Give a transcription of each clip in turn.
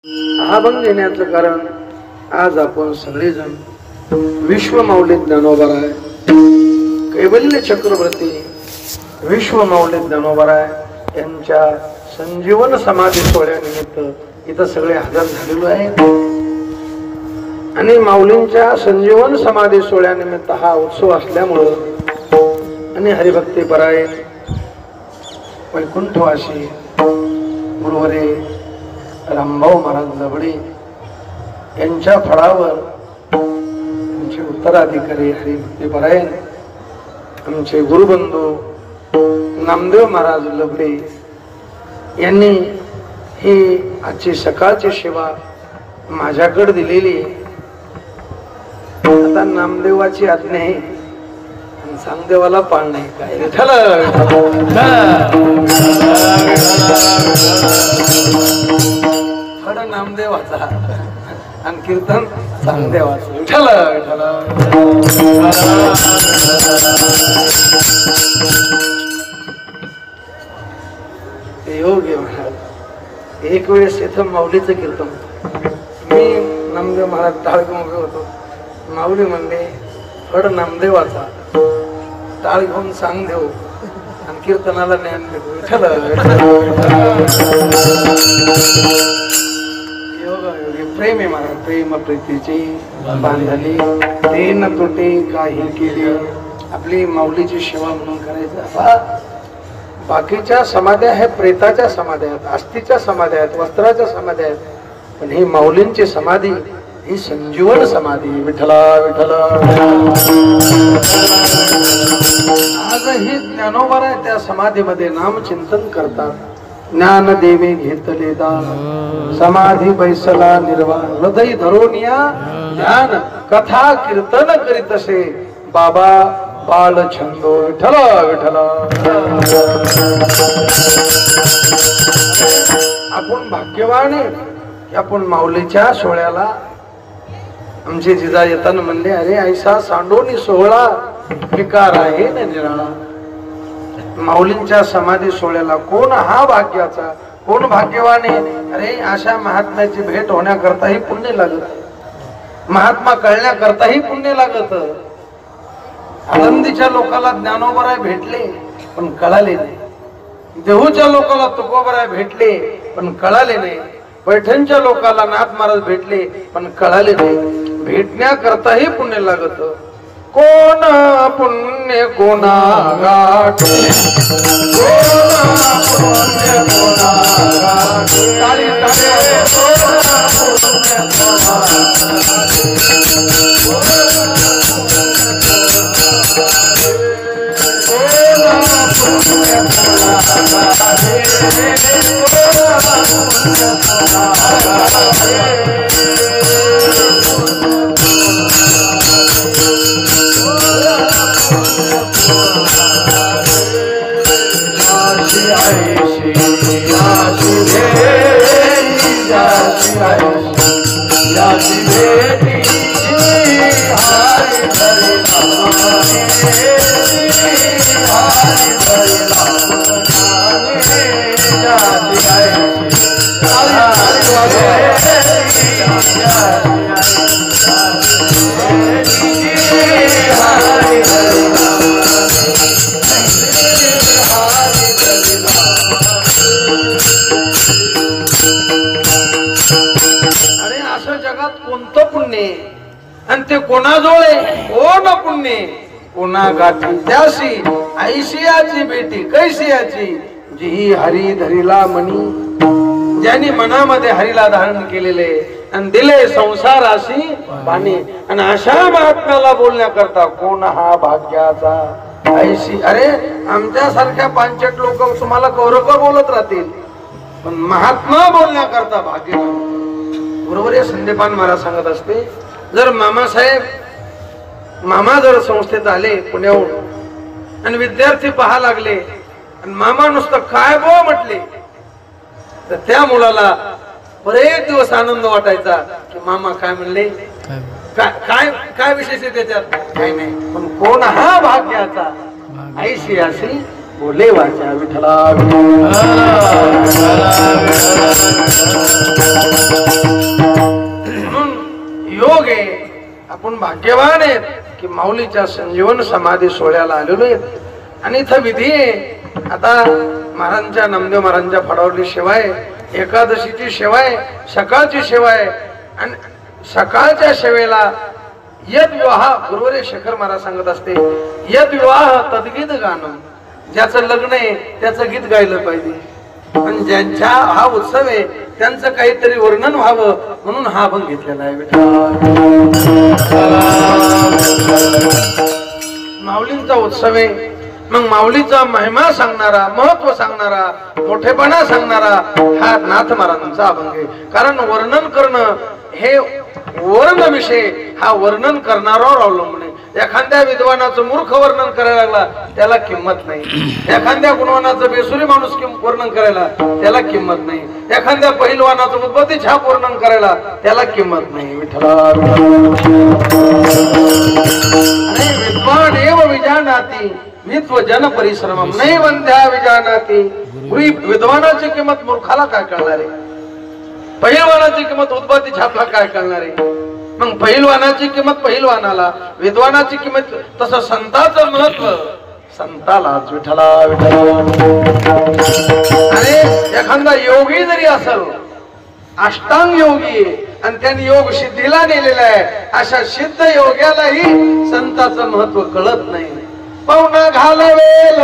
अभंग घेण्याचं कारण आज आपण सगळेजण विश्व माऊली ज्ञानोबराय कैवल्य चक्रवर्ती विश्व माऊली ज्ञानोबराय यांच्या संजीवन समाधी सोहळ्यानिमित्त इथं सगळे हजर झालेलो आहे आणि माऊलींच्या संजीवन समाधी सोहळ्यानिमित्त हा उत्सव असल्यामुळं आणि हरिभक्ती पराय वैकुंठवासी गुरुवरे रामभाऊ महाराज लबडे यांच्या फळावर आमचे उत्तराधिकारी हरिभक्ती परायण आमचे गुरुबंधू नामदेव महाराज लबडे यांनी ही आजची सकाळची सेवा माझ्याकडे दिलेली. आता नामदेवाची आज्ञा आहे आणि सांगदेवाला पाळ नाही काय फड नामदेवाचा आणि कीर्तन सांगदेवाचं विठ्ठल विठ्ठल. योग्य महाराज एक वेळेस इथं माऊलीचं कीर्तन मी नामदेव महाराज टाळ घेऊन उभे होतो. माऊली म्हणले फड नामदेवाचा टाळ घेऊन सांग देऊ आणि कीर्तनाला ज्ञान देऊ विठ्ठल. प्रेम आहे महाराज प्रेम प्रीतीची बांधली ते न तुटे काही केली आपली माऊलीची सेवा म्हणून करायचं. बाकीच्या समाध्या आहेत प्रेताच्या समाध्या आहेत अस्थिच्या समाध्या आहेत वस्त्राच्या समाध्या आहेत पण ही माऊलींची समाधी ही संजीवन समाधी विठ्ठला विठ्ठल. आजही ज्ञानोबा त्या समाधीमध्ये नामचिंतन करतात. ज्ञान देवे घेतले दान समाधी बैसला निर्वाण हृदय धरोनिया ज्ञान कथा कीर्तन करीत असे बाबा बाळ छंदो विठ्ठल विठ्ठल. आपण भाग्यवान आहे आपण माऊलीच्या सोहळ्याला आमचे जिजा येताना म्हणले अरे ऐसा सांडोनी सोहळा विकार आहे ना निराळा. माऊलींच्या समाधी सोहळ्याला कोण हा भाग्याचा कोण भाग्यवान आहे. अरे अशा महात्म्याची भेट होण्याकरताही पुण्य लागत महात्मा कळण्याकरताही पुण्य लागत. आनंदीच्या लोकाला ज्ञानोबराय भेटले पण कळाले नाही. देहूच्या लोकाला तुकोबराय भेटले पण कळाले नाही. पैठणच्या लोकाला नाथ महाराज भेटले पण कळाले नाही. भेटण्याकरताही पुण्य लागत. कोण पुण्य कोणा गाठे पुण्य कोणा आणि ते कोणाजवळ कोण पुण्य कोणा गाठी त्याशी ऐशियाची बेटी कैसियाची जी हरी धरीला मनी ज्यांनी मनामध्ये हरीला धारण केलेले आणि दिले संसाराशी पाणी आणि अशा महात्म्याला बोलण्याकरता कोण हा भाग्याचा ऐशी. अरे आमच्या सारख्या पांचट लोक तुम्हाला कौरव बोलत राहतील पण महात्मा बोलण्याकरता भाग्य. बरोबर आहे. संदीपान मला सांगत असते जर मामा जर संस्थेत आले पुण्याहून आणि विद्यार्थी पहा लागले आणि मामा नुसतं काय बो म्हटले तर त्या मुलाला बरेच दिवस आनंद वाटायचा की मामा काय म्हणले काय काय विशेष आहे त्याच्यात काही नाही पण कोण हा भाग्याचा ऐशी अशी बोले वाचा विठ्ठला. आपण भाग्यवान आहेत की माऊलीच्या संजीवन समाधी सोहळ्याला आलेलो आहेत आणि इथं विधी आहे। आता महाराजांच्या नामदेव महाराजांच्या फडावरली सेवा आहे, एकादशीची सेवा आहे, सकाळची सेवा आहे आणि सकाळच्या सेवेला यद विवाह गुरुवारी शेखर महाराज सांगत असते, यद विवाह तद्गीत गाणं, ज्याचं लग्न आहे त्याचं गीत गायलं पाहिजे। पण ज्यांच्या हा उत्सव आहे त्यांचं काहीतरी वर्णन व्हावं म्हणून हा अभंग घेतलेला आहे। माऊलींचा उत्सव आहे, मग माऊलीचा महिमा सांगणारा, महत्व सांगणारा, मोठेपणा सांगणारा हा नाथ महाराजांचा अभंग आहे। कारण वर्णन करणं हे वर्ण विषय हा वर्णन करणाऱ्यावर अवलंबून आहे। एखाद्या विद्वानाचं मूर्ख वर्णन करायला लागला त्याला किंमत नाही, एखाद्या गुणवानाचं बेसुरी माणूस वर्णन करायला त्याला किंमत नाही, एखाद्या पहिलवानाचं उद्बत्ती छाप वर्णन करायला त्याला किंमत नाही। विठ्ठला विद्वान एव विजानाति वित्व जन परिश्रमम नाही वंध्या विजानाति। विद्वानाची किंमत मूर्खाला काय कळणार आहे, पहिलवानाची किंमत उद्बत्ती छापला काय कळणार आहे। मग पहिलवानाची किंमत पहिलवानाला, विद्वानाची किंमत, तसं संताचं महत्व संतालाच। विठ्ठला अरे एखादा योगी जरी असेल, अष्टांग योगी आणि त्यांनी योग सिद्धीला नेलेला आहे, अशा सिद्ध योग्यालाही संताचं महत्व कळत नाही। पाहुणा घालवेल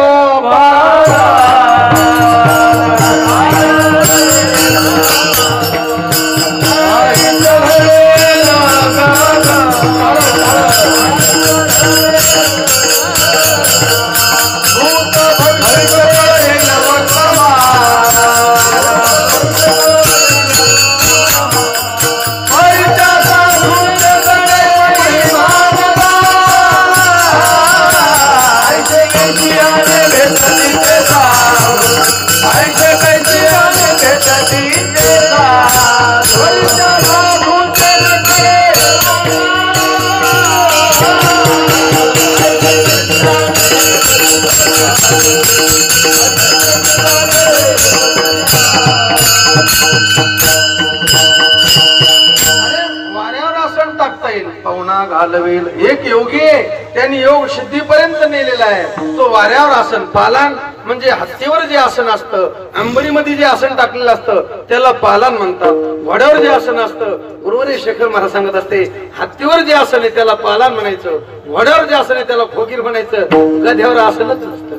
घालवेल। एक योगी आहे त्यांनी योग सिद्धीपर्यंत नेलेला आहे, तो वाऱ्यावर आसन, पालान म्हणजे हत्तीवर जे आसन असतं, अंबरीमध्ये जे आसन टाकलेलं असतं त्याला पालान म्हणतात। घोड्यावर जे आसन असतं, गुरुवारी शेखर महाराज सांगत असते, हत्तीवर जे आसन आहे त्याला पालान म्हणायचं, घोड्यावर जे आसन आहे त्याला खोकीर म्हणायचं, गध्यावर आसनच नसतं।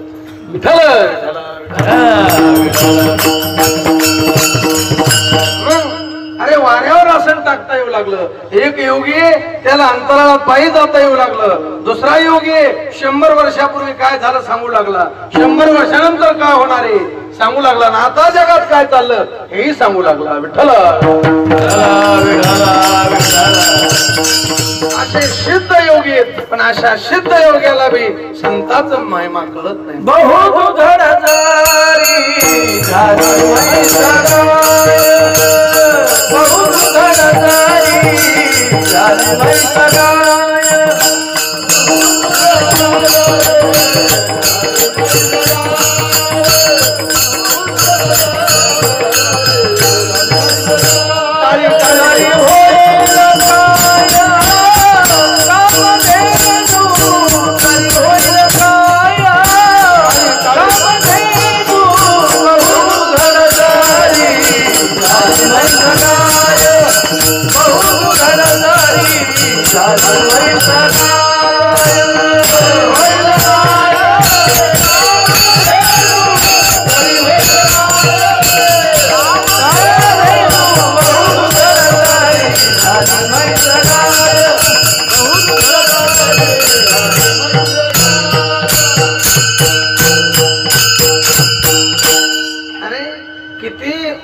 विठ्ठल अरे वाऱ्यावर आसन टाकता येऊ लागलं। एक योगी त्याला अंतराळात पायी जाता येऊ लागलं, दुसरा योगी 100 वर्षापूर्वी काय झालं सांगू लागला, 100 वर्षानंतर काय होणार आहे सांगू लागला, ना आता जगात काय चाललं हेही सांगू लागला। विठ्ठल असे सिद्ध योगी आहेत, पण अशा सिद्ध योग्याला बी संतांचा महिमा कळत नाही। बहुत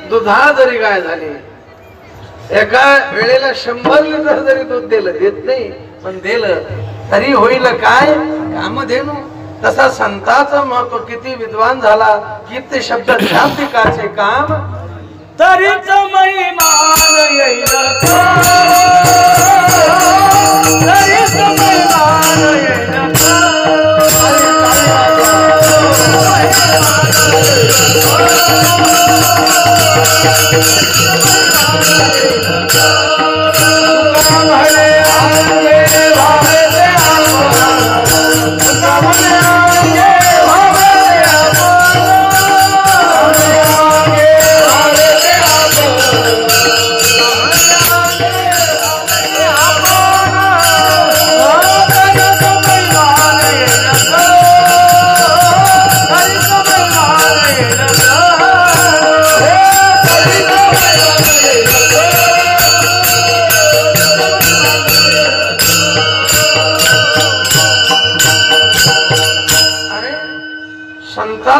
दुधा जरी गाय झाली, एका वेळेला 100 लिटर जरी दूध दिलं, देत नाही पण दिलं तरी होईल काय कामधेनू। तसा संताचं महत्व किती विद्वान झाला, किती शब्द शाब्दिकाचे काम तरीच महिमान येईल, तरीच महिमान येईल। हरे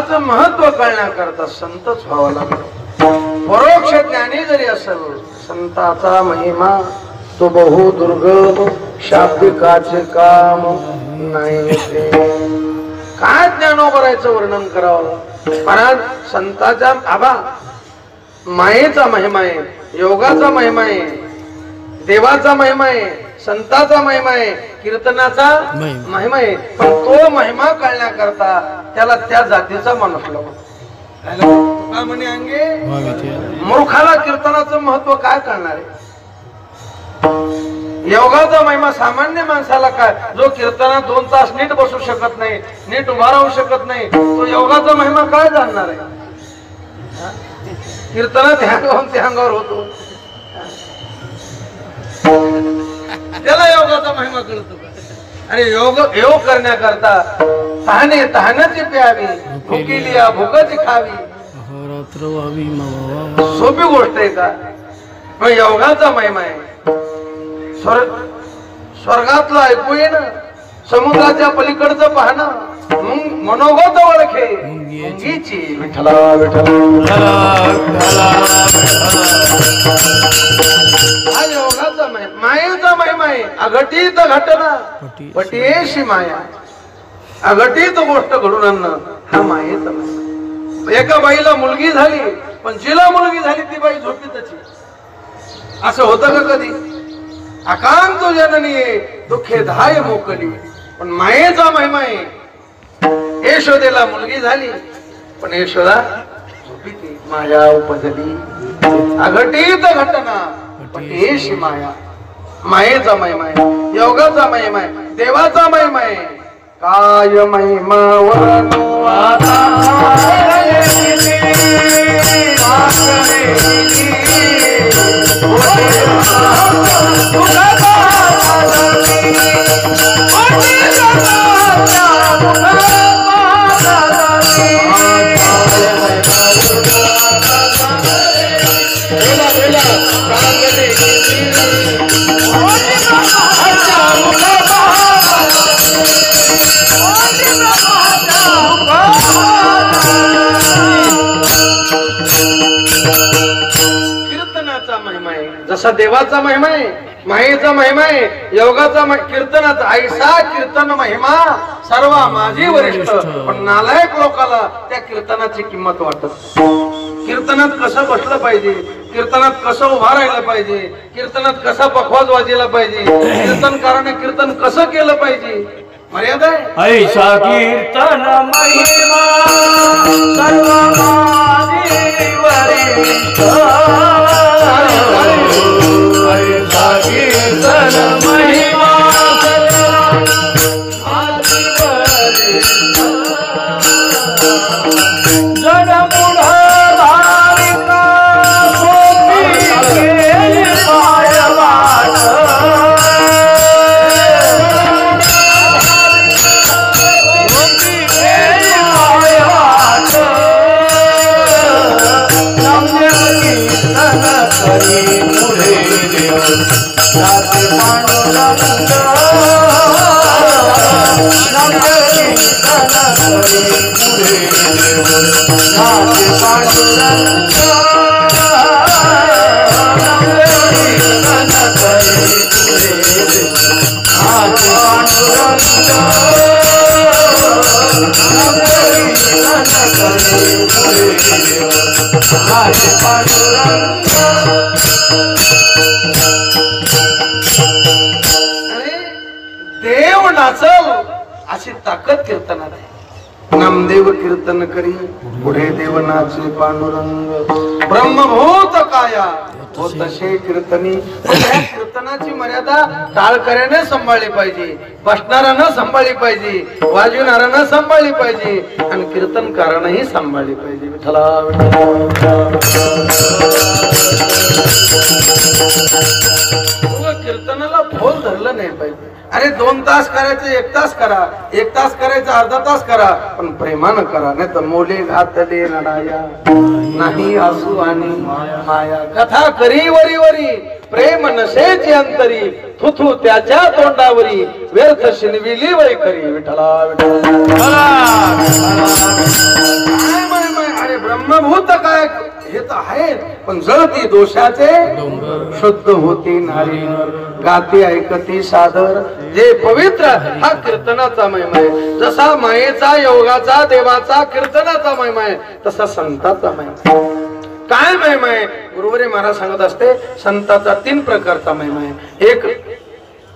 संताचं महत्व कळण्याकरता संतच व्हावं लागतं. परोक्ष ज्ञानी जरी असेल, संताचा महिमा तो बहु दुर्गम, शाब्दिकाचे काम नाही. काय ज्ञानोबरायचं वर्णन करावं महाराज. संताच्या आबा मायेचा महिमा आहे, योगाचा महिमा आहे, देवाचा महिमा आहे, संताचा महिमा आहे, कीर्तनाचा महिमा आहे. पण तो महिमा कळण्याकरता त्याला त्या जातीचा माणूस लागतो. म्हणे अंगे मूर्खाला कीर्तनाचं महत्व काय कळणार आहे. योगाचा महिमा सामान्य माणसाला काय, जो कीर्तनात 2 तास नीट बसू शकत नाही, नीट उभा राहू शकत नाही, तो योगाचा महिमा काय जाणणार आहे. कीर्तनात ह्या अंगावर होतो, त्याला योगाचा महिमा कळतो. आणि योग करण्याकरता तहाण्याची प्यावी, भुकीलिया भुकाची खावी, सोपी गोष्ट आहे का. पण योगाचा महिमा आहे. स्वर्गातलं ऐकू येणं, समुद्राच्या पलीकडचं पाहणं, मनोगत ओळखे मुंगीची. विठ्ठला विठ्ठला हा योगाचा महिमा, मायेचा महिमा आहे. अघटित घटना पटीयेशी माया, अघटित गोष्ट घडून आणणं हा मायेचा महिमा. एका बाईला मुलगी झाली, पण जिला मुलगी झाली ती बाई झोपीतच. असं होतं का कधी. आकांत जननी दुःखे धाय मोकली, पण मायेचा महिमा आहे. यशोदेला मुलगी झाली, पण यशोदा झोपीती. माया उपजली अघटित घटना पटीयेशी माया. मायेचा महिमा आहे, योगाचा महिमा आहे, देवाचा महिमा आहे. काय महिमा वर्णू आता जसा देवाचा महिमा आहे, मायेचा महिमा आहे, योगाचा कीर्तनाचा ऐसा कीर्तन महिमा सर्व माझी वरिष्ठ. पण नालायक लोकाला त्या कीर्तनाची किंमत वाटत. कीर्तनात कसं बसलं पाहिजे, कीर्तनात कसं उभा राहिलं पाहिजे, कीर्तनात कसा पखवाज वाजला पाहिजे, कीर्तनकाराने कीर्तन कसं केलं पाहिजे, मर्यादा आहे. ऐसा कीर्तन महिमा सर्व माझी वरिष्ठ. ऐसा कीर्तन महिमा माझी वरिष्ठ. जन पुढ धारिका सोपी केली पाय वाट. देव नाचल अशी ताकद कीर्तनात आहे. नामदेव कीर्तन करी पुढे देव नाचे पांडुरंग. ब्रह्मभूत काया हो तसे कीर्तनी. कीर्तनाची मर्यादा टाळकऱ्याने सांभाळली पाहिजे, बसणाऱ्यानं सांभाळली पाहिजे, वाजविणाऱ्यानं सांभाळली पाहिजे आणि कीर्तनकारानंही सांभाळली पाहिजे. विठ्ठला कीर्तनाला फोल धरलं नाही पाहिजे. अरे 2 तास करायचं 1 तास करा, 1 तास करायचं अर्धा तास करा, पण प्रेमानं करा. नाही तर मोले घातले लढाया नाही आसू आणि माया. कथा करी वरी वरी प्रेम नसेची अंतरी थुथू त्याच्या तोंडावरी व्यर्थ शिनविली वैखरी विठला अरे ब्रह्मभूत काय हे तर आहे पण जळती दोषाचे शुद्ध होती नारी गाती ऐकती सादर जे पवित्र हा कीर्तनाचा महिमा आहे. जसा मायेचा योगाचा देवाचा कीर्तनाचा महिमा आहे तसा संताचा महिमा. काय महिमा आहे? गुरुवारी महाराज सांगत असते संताचा 3 प्रकारचा महिमा आहे. एक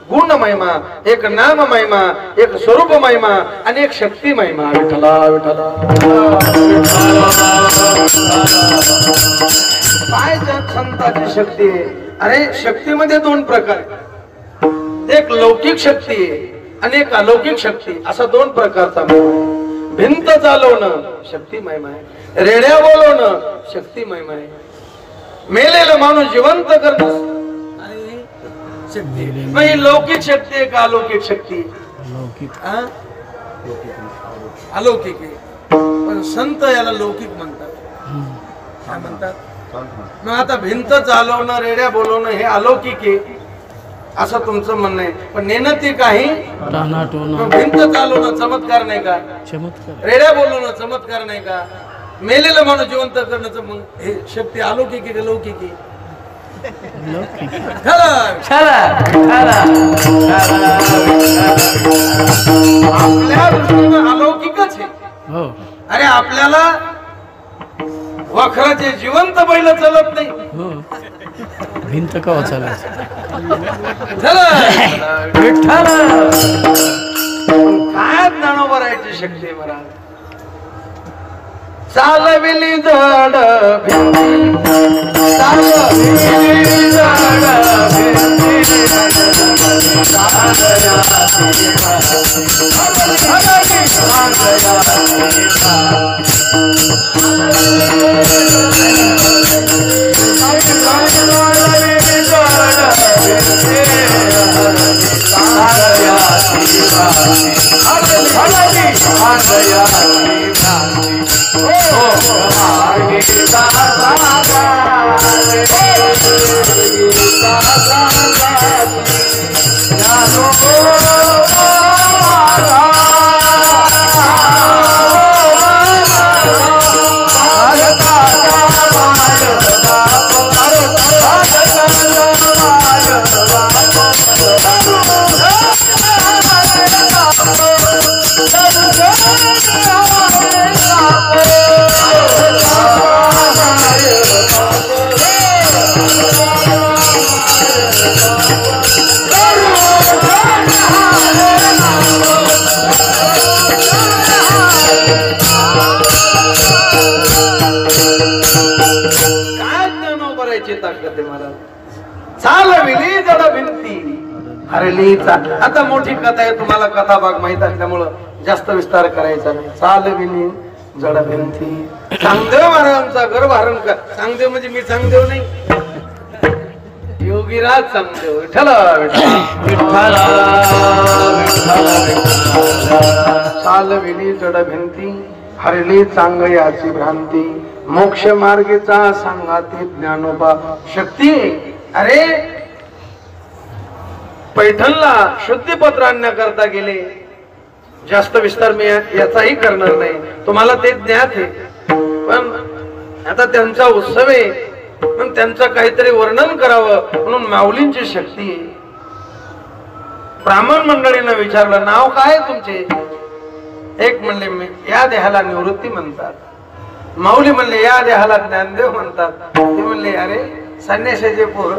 गुण महिमा, एक नाम महिमा, एक स्वरूप महिमा आणि एक शक्ती महिमा. विठला विठला काय संताची शक्ती आहे? अरे शक्तीमध्ये 2 प्रकार, एक लौकिक शक्ती आहे आणि एक अलौकिक शक्ती, असा 2 प्रकारचा महिमा. भिंत चालवणं शक्ती महिमा आहे, रेड्या बोलवणं शक्ती महिमा आहे, मेलेला माणूस जिवंत करणं शक्ती. लौकिक शक्ती आहे का अलौकिक शक्ती? अलौकिक आहे, पण संत याला लौकिक म्हणतात. काय म्हणतात? मग आता भिंत चालवणं रेड्या बोलवणं हे अलौकिक आहे असं तुमचं म्हणणं आहे, पण नेणं ते काही भिंत चालवणं चमत्कार नाही का? रेड्या बोलवणं चमत्कार नाही का? मेलेलं माणूस जिवंत करण्याचं मग हे शक्ती अलौकिक आहे का लौकिक आहे? आपल्या दृष्टीनं अलौकिकच आहे. अरे आपल्याला वखराचे जिवंत बैल चालत नाही, भिंत का चालत काय ज्ञानोबरायची शक्ती मला चालविली जड चालविली चालविली जड भिंती हरली. आता मोठी कथा आहे, तुम्हाला कथा भाग माहित असल्यामुळं जास्त विस्तार करायचा नाही. चालविली जड भिंती. चांगदेव महाराजांचा गर्भहरण कर. चांगदेव म्हणजे मी चांगदेव नाही, योगीराज चांगदेव. विठ्ठल चालविली जड भिंती हरली चांगयाची भ्रांती मोक्ष मार्गीचा सांगाती ज्ञानोबा शक्ती. अरे पैठणला शुद्धीपत्र आणण्याकरता गेले. जास्त विस्तार मी याचाही करणार नाही, तुम्हाला ते ज्ञात आहे. पण आता त्यांचा उत्सव आहे, पण त्यांचं काहीतरी वर्णन करावं म्हणून माऊलींची शक्ती. ब्राह्मण मंडळीनं विचारलं नाव काय तुमचे? एक म्हणले या देहाला निवृत्ती म्हणतात. माऊली म्हणले या देहाला ज्ञानदेव म्हणतात. ते म्हणले अरे संन्यासाचे पोर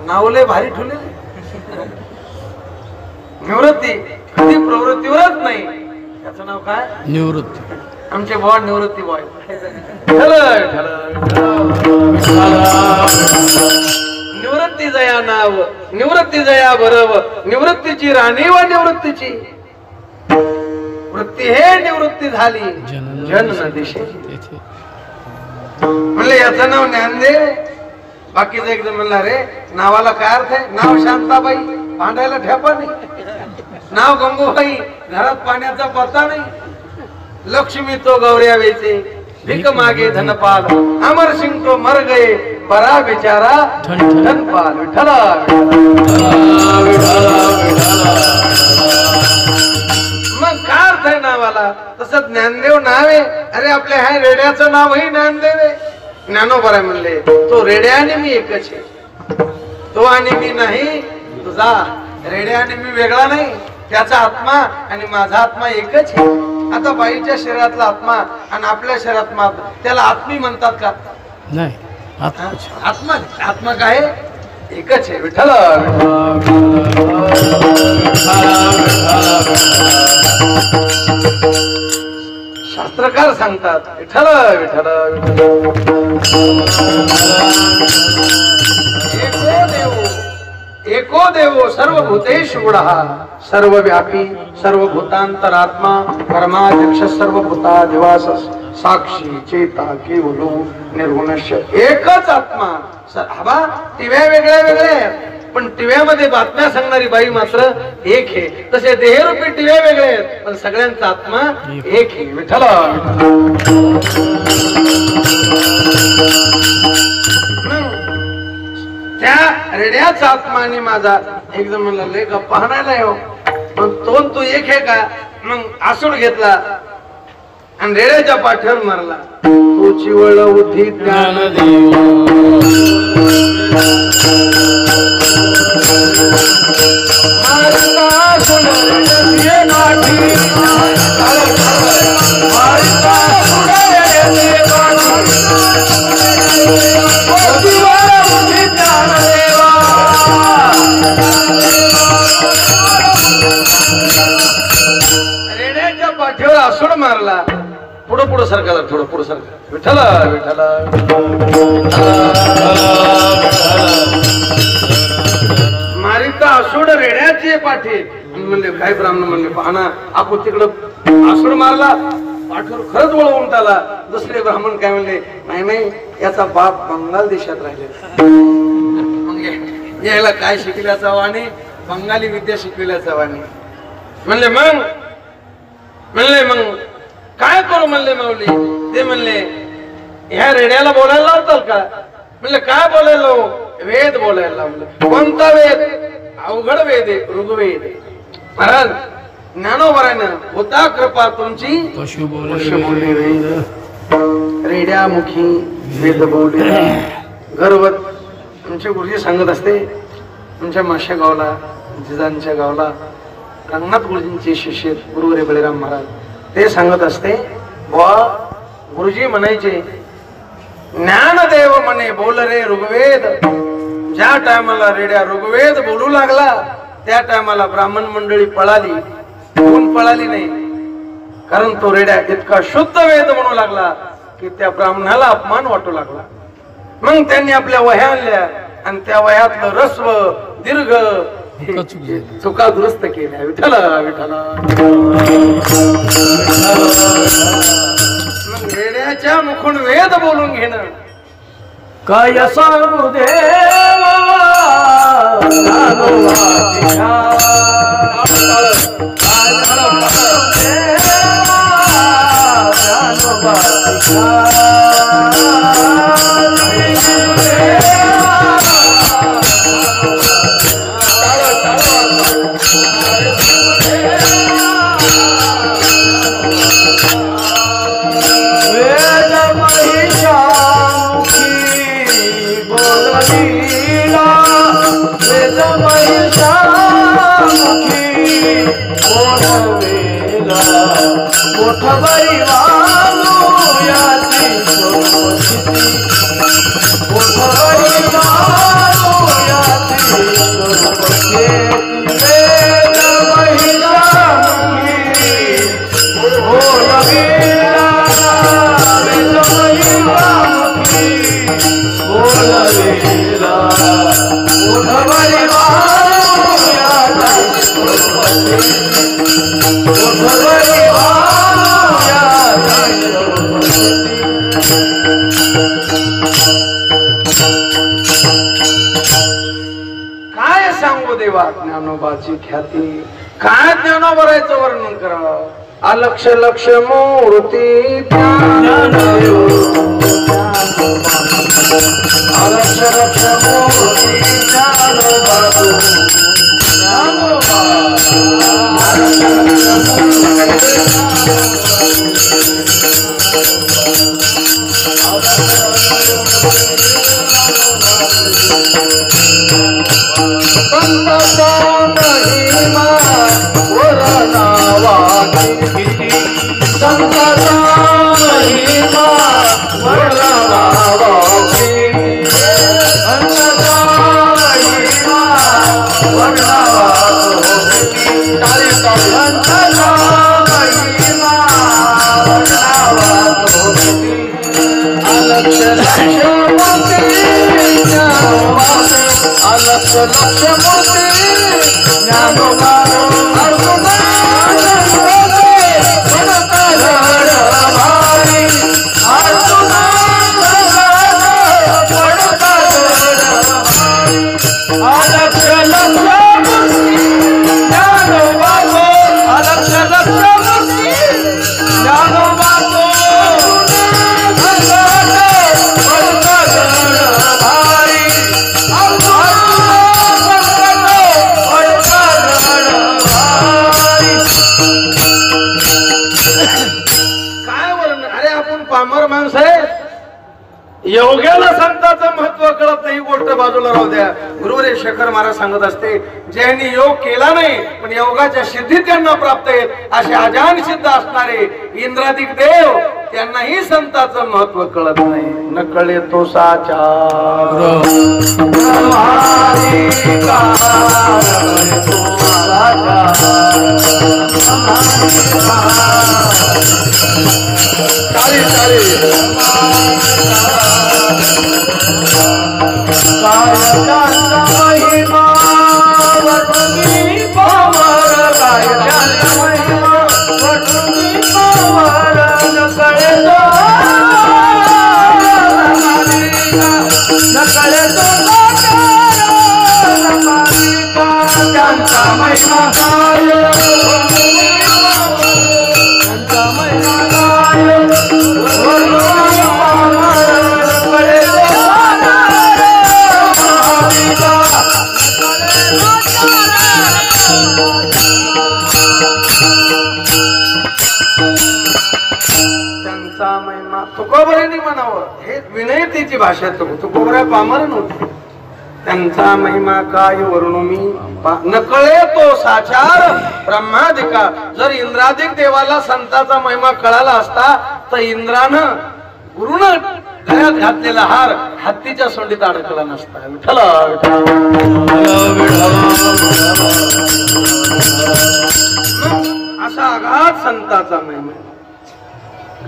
नावले भारी ठुले. निवृत्ती कधी प्रवृत्तीवरच नाही, त्याचं नाव काय? निवृत्ती. आमचे बॉय निवृत्ती बॉय. निवृत्ती जया नाव निवृत्ती जया भरव निवृत्तीची राणी व निवृत्तीची वृत्ती हे निवृत्ती झाली जन दिशेची. म्हणले याचं नाव ज्ञानदेव. बाकीचं एकदम म्हणला रे नावाला काय अर्थ आहे? नाव शांताबाई भांडायला ठेपा नाही, नाव गंगूबाई घरात पाण्याचा पत्ता नाही, लक्ष्मी तो गौऱ्या वेचे भीक मागे धनपाल अमर सिंग तो मर गए परा बिचारा ठणपाल विठ्ठला मग काय अर्थ आहे नावाला? तसं ज्ञानदेव नाव आहे. अरे आपल्या ह्या रेड्याचं नावही ज्ञानदेव आहे. ज्ञानोबा म्हणले तो रेड्या आणि मी एकच आहे. तो आणि मी नाही, तुझा रेड्या आणि मी वेगळा नाही. त्याचा आत्मा आणि माझा आत्मा एकच आहे. आता बाईच्या शरीरातला आत्मा आणि आपल्या शरीरात त्याला आत्मी म्हणतात का? नाही. आत्मा आत्मा काय एकच आहे. विठ्ठल शास्त्रकार सांगतात विठ्ठल विठ्ठल एको देवो सर्वभूतेषु गुणः सर्वव्यापी सर्वभूतांतरात्मा परमाध्यक्ष सर्वभूताधिवास साक्षी चेता केवलो निर्गुणस्य एकच आत्मा. हवा टिव्या वेगळ्या वेगळ्या आहेत पण टिव्यामध्ये बातम्या सांगणारी बाई मात्र एक आहे. तसे देहरूपी टिव्या वेगळ्या आहेत पण सगळ्यांचा आत्मा एक आहे. विठ्ठल त्या रेड्याचा आत्मा आणि माझा एकदम म्हणला लय गप्पा हाणायला येऊ. मग तो एक आहे का? मग आसूड घेतला आणि रेड्याच्या पाठीवर मारला. तो चिवळ उठी ज्ञान रेड्याच्या पाठीवर आसूड मारला. पुढं पुढं सरका थोडं पुढं सरका. विठ्ठल विठ्ठल मारिता आसूड रेड्याची पाठी म्हणले काय ब्राह्मण म्हणले पाहना आपण तिकडं आसूड मारला पाठीवर खरंच वळवून टाला. दुसरे ब्राह्मण काय म्हणले नाही नाही याचा बाप बंगाल देशात राहिले. मग यायला काय शिकल्याचा वाणी बंगाली विद्या शिकविल्याचा वाणी. म्हणले मग काय करू म्हणले माऊली. ते म्हणले ह्या रेड्याला बोलायला लावताल का? म्हणले काय बोलायला लावू? वेद बोलायला लावलं. कोणता वेद? अवघड वेद आहे ऋग्वेद. महाराज ज्ञानोबरानं होता कृपा तुमची पशु बोले वेद रेड्यामुखी वेद बोले गर्वत. तुमचे गुरुजी सांगत असते तुमच्या माश्या गावला जिजांच्या गावला रंगनाथ गुरुजींचे शिष्य गुरुवरे बळीराम महाराज ते सांगत असते बुवा गुरुजी म्हणायचे ज्ञानदेव म्हणे बोल रे ऋग्वेद. ज्या टायमाला रेड्या ऋग्वेद बोलू लागला त्या टायमाला ब्राह्मण मंडळी पळाली. कोण पळाली नाही कारण तो रेड्या इतका शुद्ध वेद म्हणू लागला की त्या ब्राह्मणाला अपमान वाटू लागला. मग त्यांनी आपल्या वह्या आणल्या आणि त्या वह्यातलं रस्व दीर्घ चुका दुरुस्त केल्या. विठ्ठल विठ्ठल रेड्याच्या मुखून वेद बोलून घेणं काय सांगू देवा काय सांगू देवा ज्ञानोबाची ख्याती. काय ज्ञानोबरायचं वर्णन करावं. अलक्ष लक्ष मूर्ती ज्ञानदेव अलक्ष लक्ष मोती ज्ञानोबा तू ज्ञानोबा संताचा महिमा वर्णावाची संताचा महिमा वर्णावाची संताचा महिमा वर्णावाची संताचा महिमा वर्णावाची अलक्ष लक्ष मोती अलक्ष लक्ष मोती ज्ञानोबा अर्जुना पडता घड भारी अर्जुना पडता घड भारी अलक्ष लक्ष मोती ज्ञानोबा अलक्ष लक्ष मोती ज्ञानोबा पडता घड भारी पामर माणूस आहे योग्याला संतांचं महत्व कळत नाही गोष्ट बाजूला राहू द्या गुरुवरे शेखर महाराज सांगत असते ज्यांनी योग केला नाही पण योगाच्या सिद्धी त्यांना प्राप्त आहेत असे अजान सिद्ध असणारे इंद्रादिक देव त्यांनाही संतांचं महत्व कळत नाही न कळे तो साचा महिमा वटुनी पावर महिमा वटुनी पावर न कळे तो त्यांचा महिमा काय तुकोबऱ्याने म्हणावं हे विनयतेची भाषा तुकोबऱ्या पामर नव्हती त्यांचा महिमा काय वर्णू मी नकळे तो साचार ब्रह्मादिका जर इंद्रादिक देवाला संताचा महिमा कळाला असता तर इंद्रानं गुरुनं गळ्यात घातलेला हार हत्तीच्या सोंडीत अडकला नसता विठ्ठल असा आघात संताचा महिमा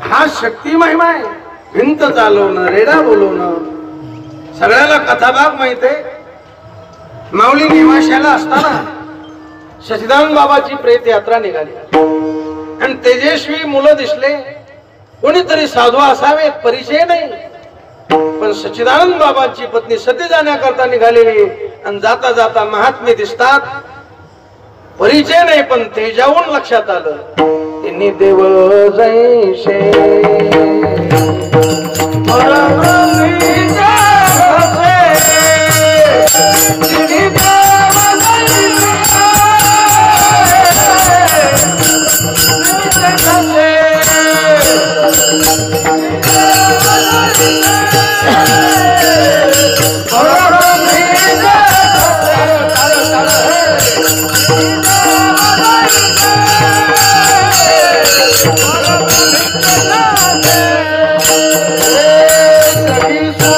हा शक्ती महिमा आहे भिंत चालवणं रेडा बोलवणं सगळ्याला कथाभाग माहित आहे माऊली निवाशाला असताना सच्चिदानंद बाबाची प्रेत यात्रा निघाली आणि तेजस्वी मुलं दिसले कोणीतरी साधू असावे परिचय नाही पण सच्चिदानंद बाबांची पत्नी सती जाण्याकरता निघालेली आणि जाता जाता महात्मे दिसतात परिचय नाही पण तेजावून लक्षात आलं त्यांनी देव जैसे कभी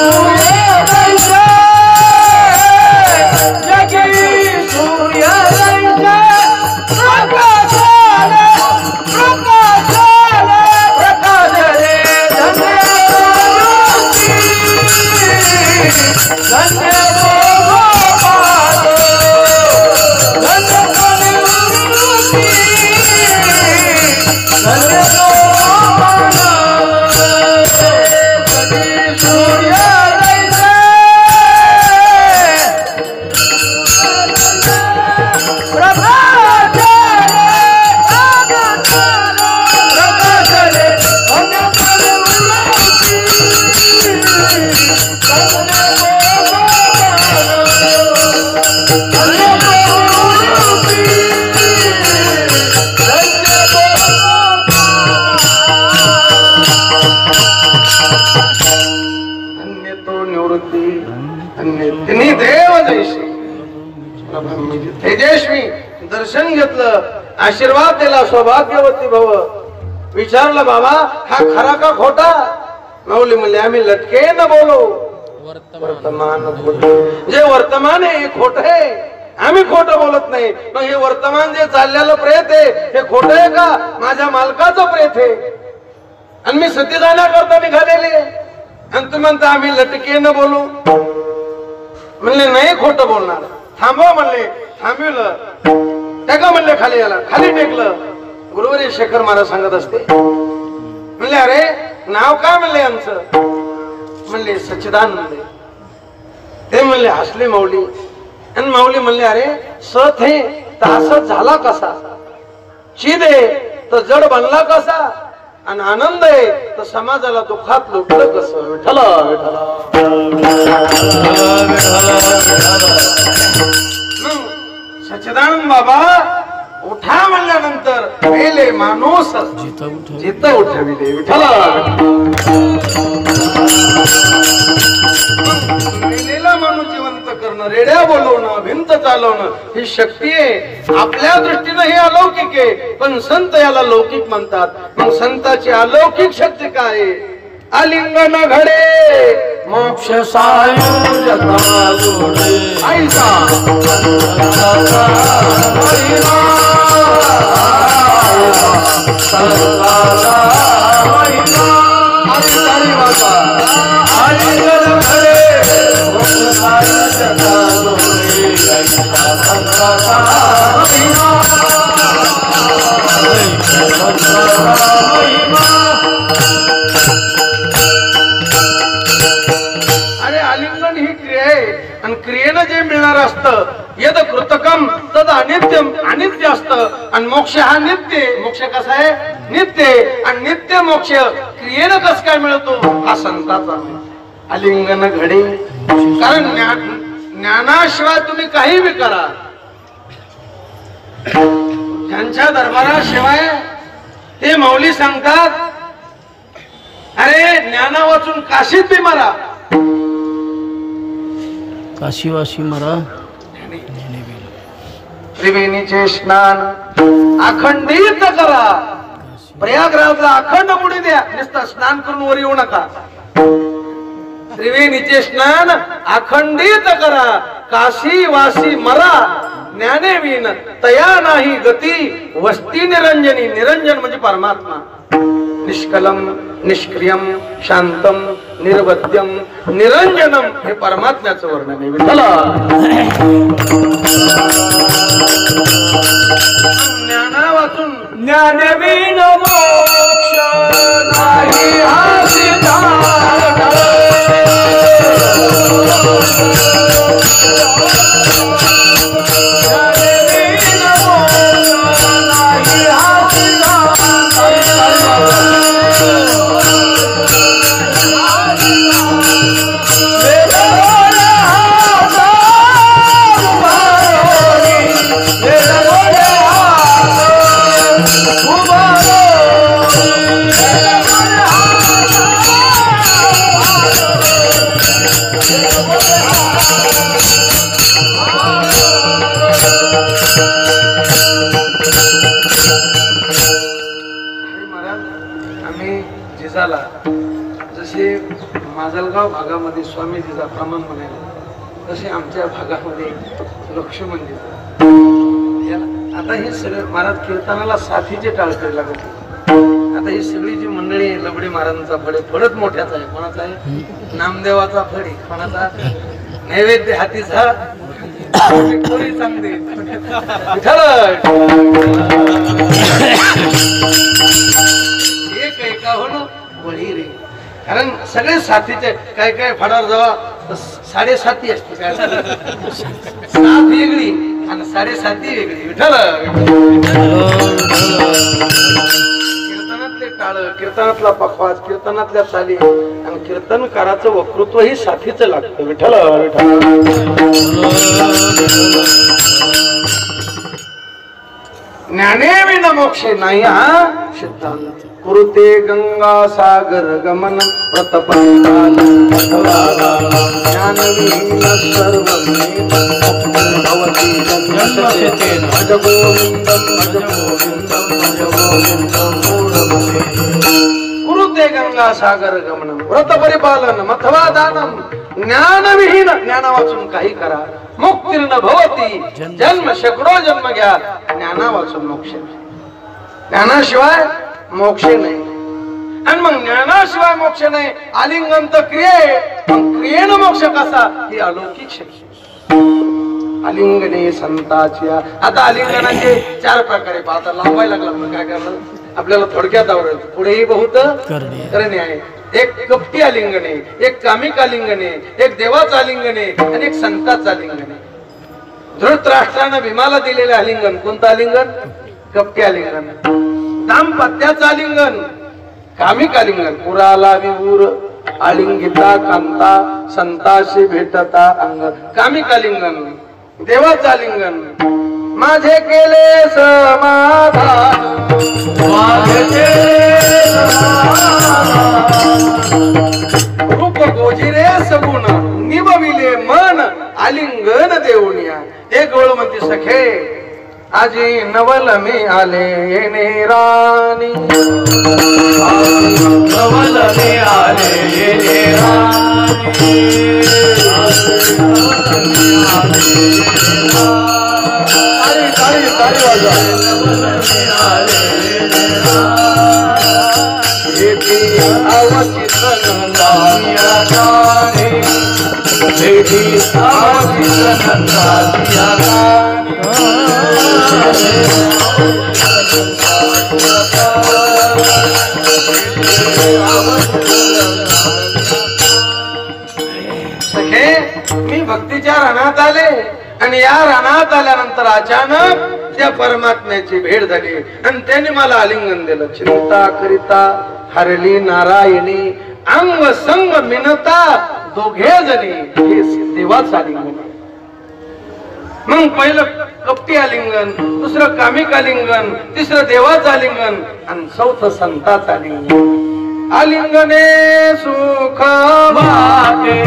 तेजस्वी दर्शन घेतलं, आशीर्वाद दिला, सौभाग्यवती भव. विचारलं बाबा हा खरा का खोटा? माऊली म्हणले आम्ही लटके न बोलो, वर्तमान जे वर्तमान आहे हे खोट आहे, आम्ही खोटं बोलत नाही. मग हे वर्तमान जे चाललेलं प्रेत आहे हे खोट आहे का? माझ्या मालकाचं प्रेत आहे आणि मी सती जाण्याकरता निघालेले आणि तुम्ही म्हणता आम्ही लटके न बोलू. म्हणले नाही खोटं बोलणार, थांबव म्हणले. थांबवलं, टेका म्हणले खाली. याला खाली टेकलं. गुरुवारी शेखर महाराज सांगत असते. म्हणले अरे नाव काय म्हणले आमचं? म्हणले सच्चिदानंद. ते म्हणले हसले माऊली. आणि माऊली म्हणले अरे सत हे तर असत झाला कसा? चिद आहे तर जड बनला कसा? आणि आनंद आहे तर समाजाला दुःखात लुटलं कसं? विठ्ठला विठ्ठला. सच्चिदानंद बाबा उठा म्हणल्यानंतर पहिले माणूस जिथं उठविले. विठ्ठला मेलेला माणूस जिवंत करणं, रेड्या बोलवणं, भिंत चालवणं ही शक्ती आहे. आपल्या दृष्टीनं हे अलौकिक आहे, पण संत याला लौकिक म्हणतात. मग संताची अलौकिक शक्ती काय आहे? आलिंगन घडे मोक्ष अरे आलिंगन ही क्रिया आहे आणि क्रियेनं जे मिळणार असतं यद कृतकम तद अनित्यम, अनित्य असतं. आणि मोक्ष हा नित्य. मोक्ष कसा आहे? नित्य. आणि नित्य मोक्ष क्रियेनं कस काय मिळतो? हा संताचा आलिंगन घडे. कारण ज्ञानाशिवाय तुम्ही काही बी करा, त्यांच्या दरबाराशिवाय ते माऊली सांगतात अरे ज्ञाना वाचून काशीत बी मारा, काशीवाशी मरा. त्रिवेणीचे स्नान अखंडित करा. प्रयागराजला अखंड बुडी द्या, नुसतं स्नान करून वर येऊ नका. त्रिवेणीचे स्नान अखंडित करा. काशी वासी मरा, ज्ञानेवीन तया नाही गती. वस्ती निरंजनी, निरंजन म्हणजे परमात्मा. निष्कलम निष्क्रियम शांतम निर्वद्यम निरंजनम हे परमात्म्याचं वर्णन आहे. विठ्ठला ज्ञाना वाचून ज्ञानवीन मोक्ष नाही हा सिद्धांत. जसे माजलगाव भागामध्ये स्वामीजीचा प्रमाण म्हणाले तसे आमच्या भागामध्ये लक्ष्मणजीचा. आता हे सगळं महाराज कीर्तनाला साथीचे टाळकरी लागत. आता ही सगळी जी मंडळी लबडी महाराजांचा फड आहे, फडच मोठ्याचा आहे. कोणाचा आहे? नामदेवाचा फड आहे. कोणाचा? नैवेद्य हातीचा चांगली एक एका होणं वळी रे. कारण सगळे साथीचे काय काय फडावर जावा 7.5 असते. काय 7 वेगळी आणि 7.5 वेगळी. विठ्ठल कीर्तनातले टाळ, कीर्तनातला पखवाज, कीर्तनातल्या चाली आणि कीर्तनकाराचं वक्तृत्व ही साथीचं लागतं. विठ्ठल ज्ञानेविन मोक्षे नाही हा सिद्धांत. कुरुते गंगा सागर गमन व्रतपंथा ज्ञानविहीन सर्व भवति जन्मशतेन भज गोविन्दं भज गोविन्दं भज गोविन्दं पूर्णमते कुरुते गंगा सागर गमनम व्रत परिपालन अथवा दानम ज्ञानविहीन ज्ञान वाचून काही करा मुक्तीर्न भवती जन्म शेकडो जन्म घ्या ज्ञाना वाचून मोक्ष ज्ञानाशिवाय मोक्ष नाही आणि मग ज्ञानाशिवाय मोक्ष नाही आलिंगन तर क्रिये पण क्रियेनं मोक्ष कसा ही अलौकिक शक्ती आलिंगने संताच्या आता आलिंगनाचे 4 प्रकारे पाहता लावायला लागला मग काय करणार आपल्याला थोडक्यात आवडेल पुढेही बहुत करणे आहे एक कपटी आलिंगने एक कामिक आलिंगने एक देवाचं आलिंगने आणि एक संताचं आलिंगने धृतराष्ट्रानं भीमाला दिलेले आलिंगन कोणतं आलिंगन कपटी आलिंगन दाम्पत्याचं आलिंगन कामिक आलिंगन पुराला विभूर आलिंगिता कांता संताशी भेटता अंग कामिक आलिंगन देवाचं आलिंगन माझे केले समाधान माझे रूप गोजिरे सगुण निबविले मन आलिंगन देऊनिया एक गोळ म्हणते सखे आजी नवल मी आले येणे राणी नवल मी आले येणे राणी ताळी वाजवा सखे मी भक्तीच्या रणात आले आणि या रणात आल्यानंतर अचानक त्या परमात्म्याची भेट झाली आणि त्याने मला आलिंगन दिलं चिंता करिता हरली नारायणी अंग संग मिनता दोघे जणी हे देवाचं आलिंगन मग पहिलं कपटी आलिंगन दुसरं कामिक आलिंगन तिसरं देवाचं आलिंगन आणि चौथं संताचं आलिंगन आलिंगने सुख वाटे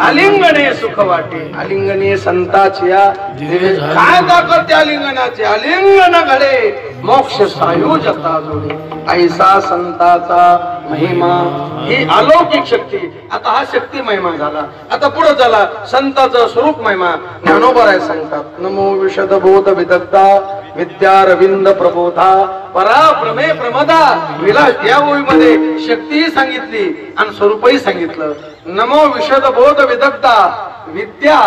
आलिंगने सुख वाटे आलिंगने संताची काय ताकद त्या आलिंगनाचे आलिंगन घडे मोक्ष सायुजता जोडे ऐसा संताचा महिमा ही अलौकिक शक्ती आता हा शक्ती महिमा झाला आता पुढे झाला संताचं स्वरूप महिमा ज्ञानोबराय सांगतात नमो विशद बोध विदग्धा विद्या रविंद प्रबोधा परा प्रमे प्रमदा विलास या ओळीमध्ये शक्तीही सांगितली आणि स्वरूपही सांगितलं नमो विशद बोध विदग्धा विद्या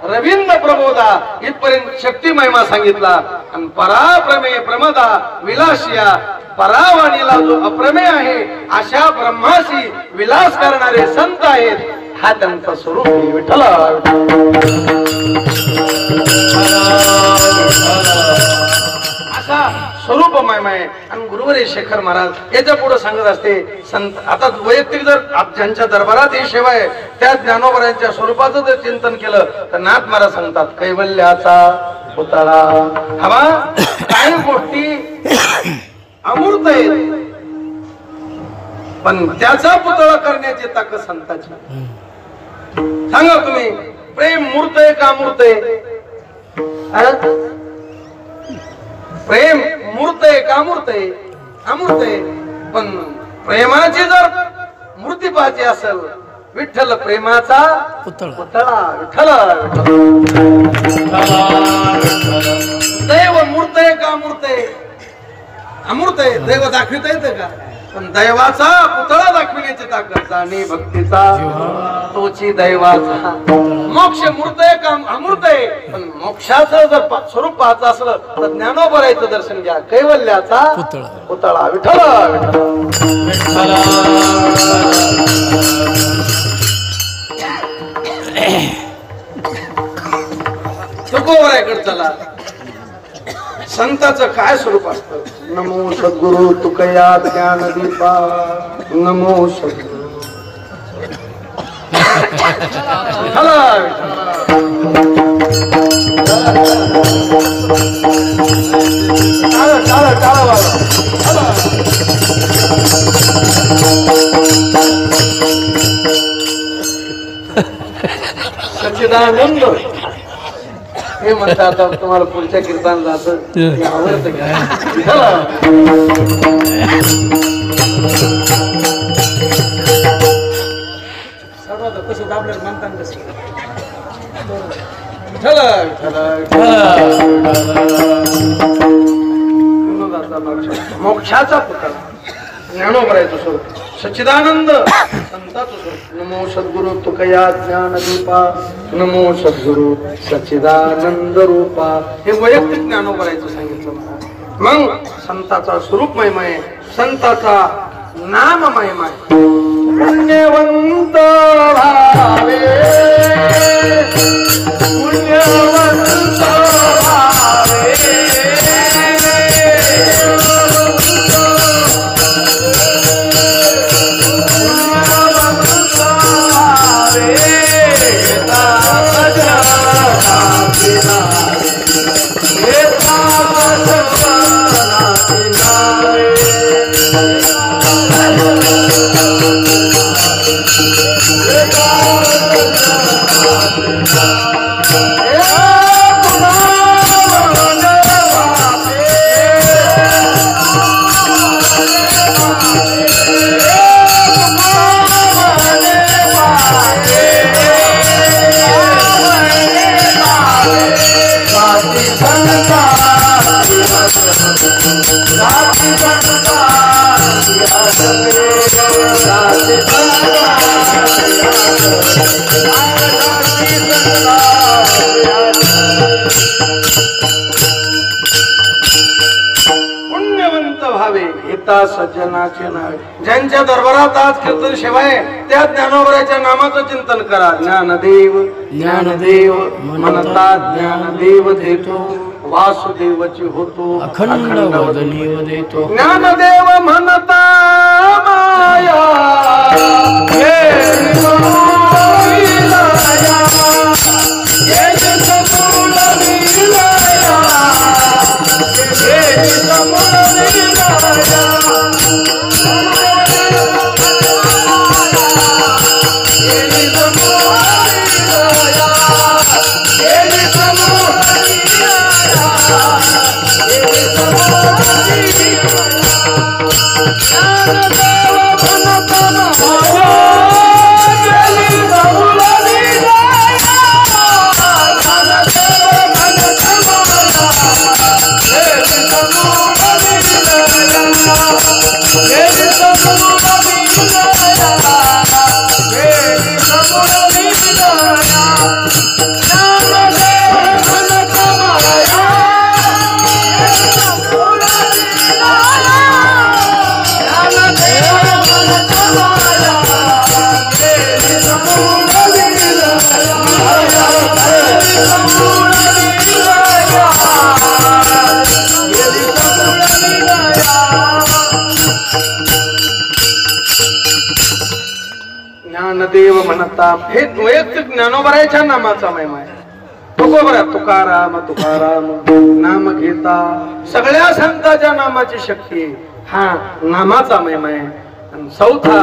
रविंद प्रबोधा इथपर्यंत शक्ती महिमा सांगितला आणि पराप्रमेय प्रमदा विलासिया परावाणीला जो अप्रमेय आहे अशा ब्रह्माशी विलास करणारे संत आहेत हा त्यांचा स्वरूप विठ्ठल असा स्वरूप महिमा आहे आणि गुरुवरे शेखर महाराज याच्या पुढे सांगत असते संत आता वैयक्तिक जर ज्यांच्या दरबारात ही सेवा आहे त्या ज्ञानोबरायांच्या स्वरूपाचं जर चिंतन केलं तर नाथ महाराज सांगतात कैवल्याचा पुतळा हवा काही गोष्टी अमूर्त आहेत पण त्याचा पुतळा करण्याची ताकद संताची सांगा तुम्ही प्रेम मूर्त आहे का अमूर्त आहे प्रेम मूर्त आहे का अमूर्त आहे अमूर्त आहे पण प्रेमाची जर मूर्ती पाहायची असेल विठ्ठल प्रेमाचा पुतळा विठ्ठल दैव मूर्त आहे का अमूर्त आहे अमूर्त आहे दैव दाखविता येते का पण दैवाचा पुतळा दाखविण्याची ताकद जाणे भक्तीचा तोची दैवाचा मोक्ष मूर्त आहे का अमूर्त आहे पण मोक्षाचं जर स्वरूप पाहायचं असलं तर ज्ञानोबरायचं दर्शन घ्या कैवल्याचा पुतळा विठ्ठल तुकोबरायकडे चला संताचं काय स्वरूप असतं नमो सद्गुरु तुकया ज्ञान दीपा नमो सद्गुरु चला सच्चिदानंद हे म्हणतात. आता तुम्हाला पुढच्या कीर्तन जातं आवडतं का? चला. मोक्षाचा पुतळा ज्ञानोबरायचं स्वरूप सच्चिदानंद संताचं स्वरूप. नमो सद्गुरु तुकया ज्ञान रूपा, नमो सद्गुरु सच्चिदानंद रूपा. हे वैयक्तिक ज्ञानोबरायचं सांगितलं मला. मग संताचा स्वरूप महिमाय, संताचा नाम महिमाय. पुण्यवंत भावे, पुण्यवंत भावे, पुण्यवंत भावे हिता सज्जनाचे नावे. ज्यांच्या दरबारात आज कीर्तन शिवाय त्या ज्ञानोबराच्या नामाचं चिंतन करा. ज्ञानदेव ज्ञानदेव म्हणता ज्ञानदेव देतो, वासुदेवची होतो अखंड वदनीव देतो. ज्ञानदेव म्हणता माया ज्ञानदेव म्हणता. हे वैयक्तिक ज्ञानोबराच्या नामाचा महिमा आहे. तुकोबरा तुकाराम तुकाराम नाम घेता. सगळ्या संतांच्या नामाची शक्ती आहे. हा नामाचा महिमा आहे. आणि चौथा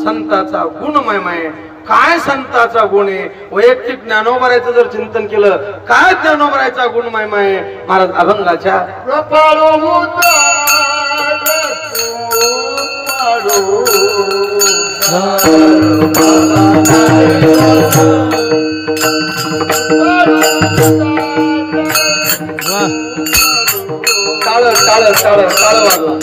संताचा गुण महिमा आहे. काय संताचा गुण आहे? वैयक्तिक ज्ञानोबराचं जर चिंतन केलं, काय ज्ञानोबराचा गुण महिमा आहे? महाराज अभंगाच्या टाळ टाळ टाळ टाळ वाजवा.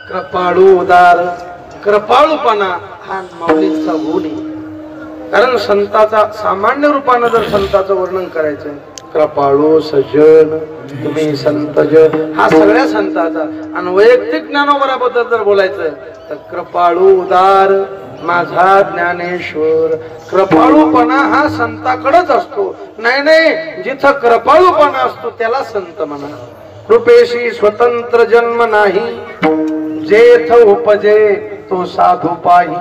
कृपाळू उदार कृपाळूपणा हा माऊलींचा गुण आहे. कारण संताचा सामान्य रूपानं जर संताचं वर्णन करायचं, कृपाळू सज्जन तुम्ही संतजन हा सगळ्या संताचा. आणि वैयक्तिक ज्ञानोबराबद्दल जर बोलायचं तर कृपाळू उदार माझा ज्ञानेश्वर. कृपाळूपणा हा संताकडेच असतो. नाही जिथं कृपाळूपणा असतो त्याला संत म्हणा. कृपेशी स्वतंत्र जन्म नाही, जेथ उपजे तो साधू पाही.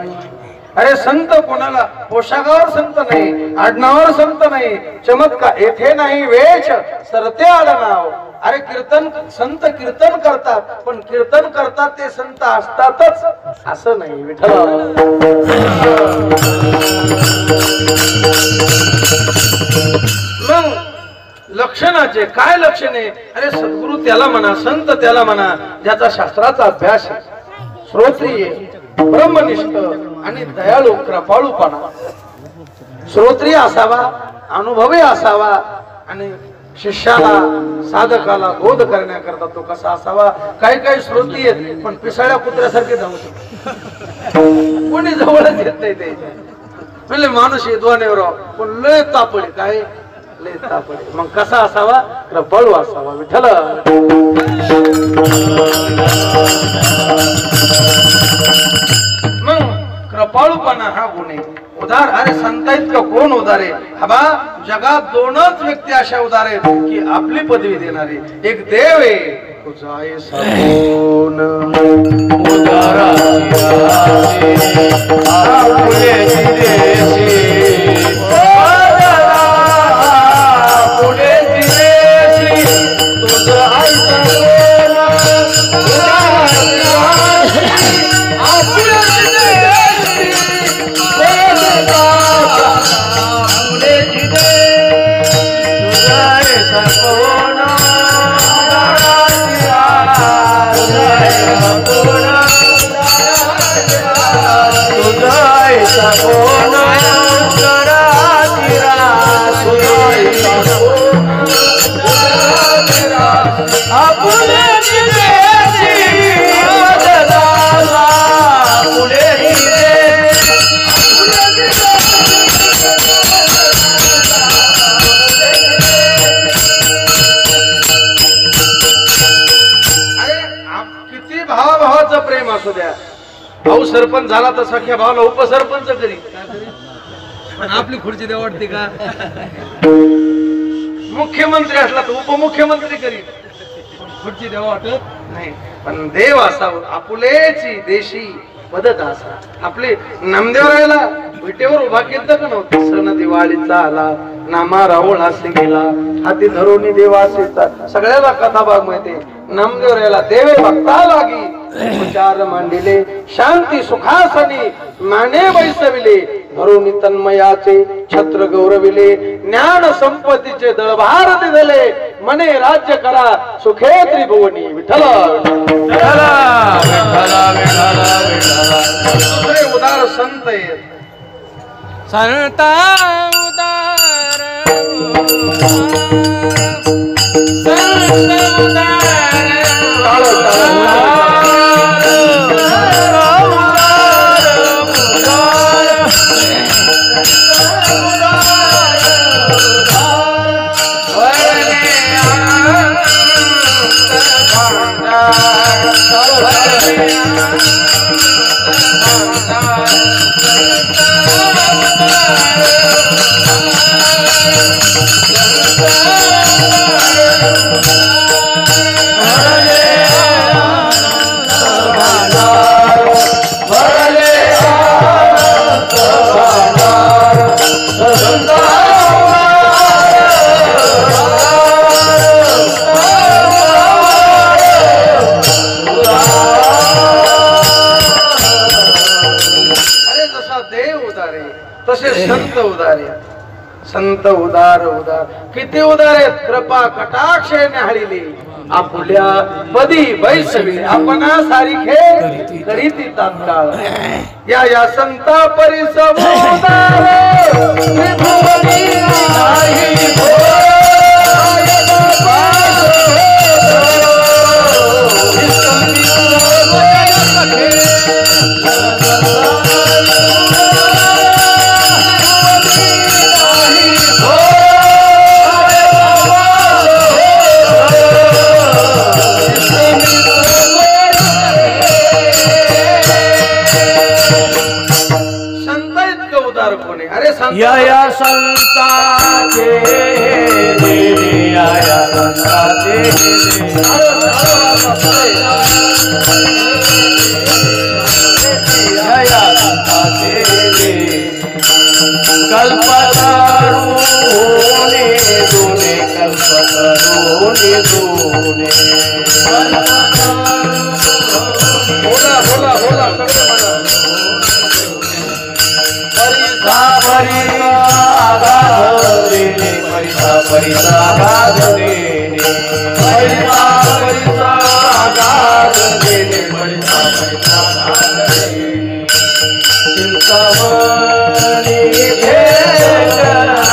अरे संत कोणाला पोशाखावर संत नाही, आडनावावर संत नाही, चमत्कार येथे नाही वेश सरते आडनाव. अरे कीर्तन संत कीर्तन करतात, पण कीर्तन करतात ते संत असतातच असं नाही. विठ्ठल मग लक्षणाचे काय लक्षणे? अरे सद्गुरु त्याला म्हणा, संत त्याला म्हणा ज्याचा शास्त्राचा अभ्यास आहे, श्रोत्रिय ब्रह्मनिष्ठ आणि दयाळू कृपाळूपणा. श्रोत्रिय असावा, अनुभवी असावा आणि शिष्याला साधकाला बोध करण्याकरता तो कसा असावा. काही काही श्रोत्रिय पण पिसाळ्या कुत्र्यासारखे जाऊ शकतो, कोणी जवळच येत नाही ते. म्हणजे माणूस येद्वानेवर पण लय तापडे, काय लय तापडे. मग कसा असावा? कृपाळू असावा. विठ्ठल मग कृपाळूपणा हा गुण आहे. उदार. अरे संत इतकं कोण उदार आहे? हबा जगात दोनच व्यक्ती अशा उदार आहेत की आपली पदवी देणारे. एक देव आहे, तुझा सगुण प्रेम असू द्या. भाऊ सरपंच झाला तर सख्या भावाला उपसरपंच करी. आपली खुर्ची द्या वाटते का? मुख्यमंत्री असला तर उपमुख्यमंत्री करी. खुर्ची द्या वाटत नाही. पण देव असावं, आपुलेची देशी पद्धत असा. आपले नामदेवरायला विटेवर उभा केलं का नव्हतं? सण दिवाळीचा आला, नामा रावळ हासे गेला, हाती धरून देवासीचा. सगळ्याला कथा भाग माहिती. नामदेवरायला देवे भक्ता लागी विचार मांडिले, शांती सुखासनी माने बैसविले, धरुणी तन्मयाचे छत्र गौरविले, ज्ञान संपत्तीचे दळभार दिले, मने राज्य करा सुखे त्रिभुवनी. विठ्ठल दुसरे उदार संत आहेत. संता उदार संत उदार संता संत उदार उदार किती उदार आहेत कृपा कटाक्षेने हळिली आपुल्या पदी बैसवी आपण सारिखे करीती तात्काळ या संता परिसमुदार त्रिभुवनी नाही या संताचे देणे या संताचे या संताचे कल्पतरुणे दोने कल्पतरुणे दोने बोला बोला बोला सगळे म्हणा परिसा आगाध देणे परिसा परिसा आगाध देणे परिसा परिसा आगाध देणे चिंतामणी भेटना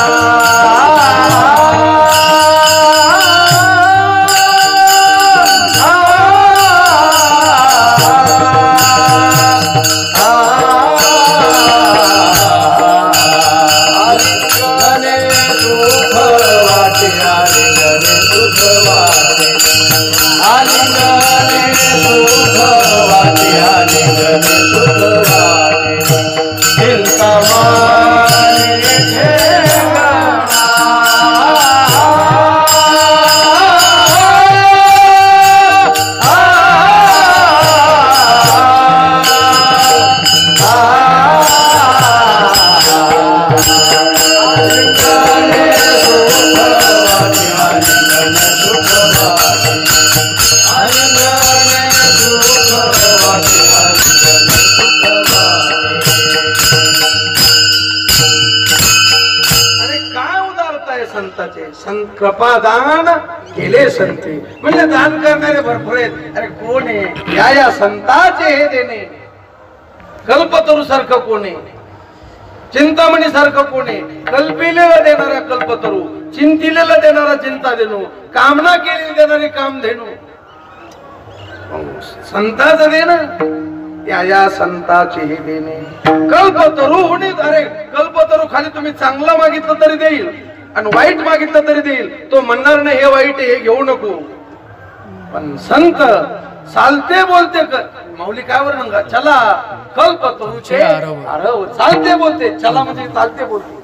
कृपादान केले संते म्हणजे दान करणारे भरपूर आहेत. अरे कोण आहे या संताचे हे देणे कल्पतरू सारखं कोण आहे चिंतामणी सारखं कोण आहे कल्पिलेला देणारा कल्पतरू चिंतिलेला देणारा चिंता देणू कामना केलेली देणारी काम धेणू संताचं देणं या संताचे हे देणे कल्पतरू होणे. अरे कल्पतरू खाली तुम्ही चांगला मागितलं तरी देईल आणि वाईट मागितलं तरी देईल तो म्हणणार नाही हे वाईट हे घेऊ नको. पण संत चालते बोलते माऊली काय वर म्हणा चला कल्पतरूचे आरव चालते बोलते चला म्हणजे चालते बोलते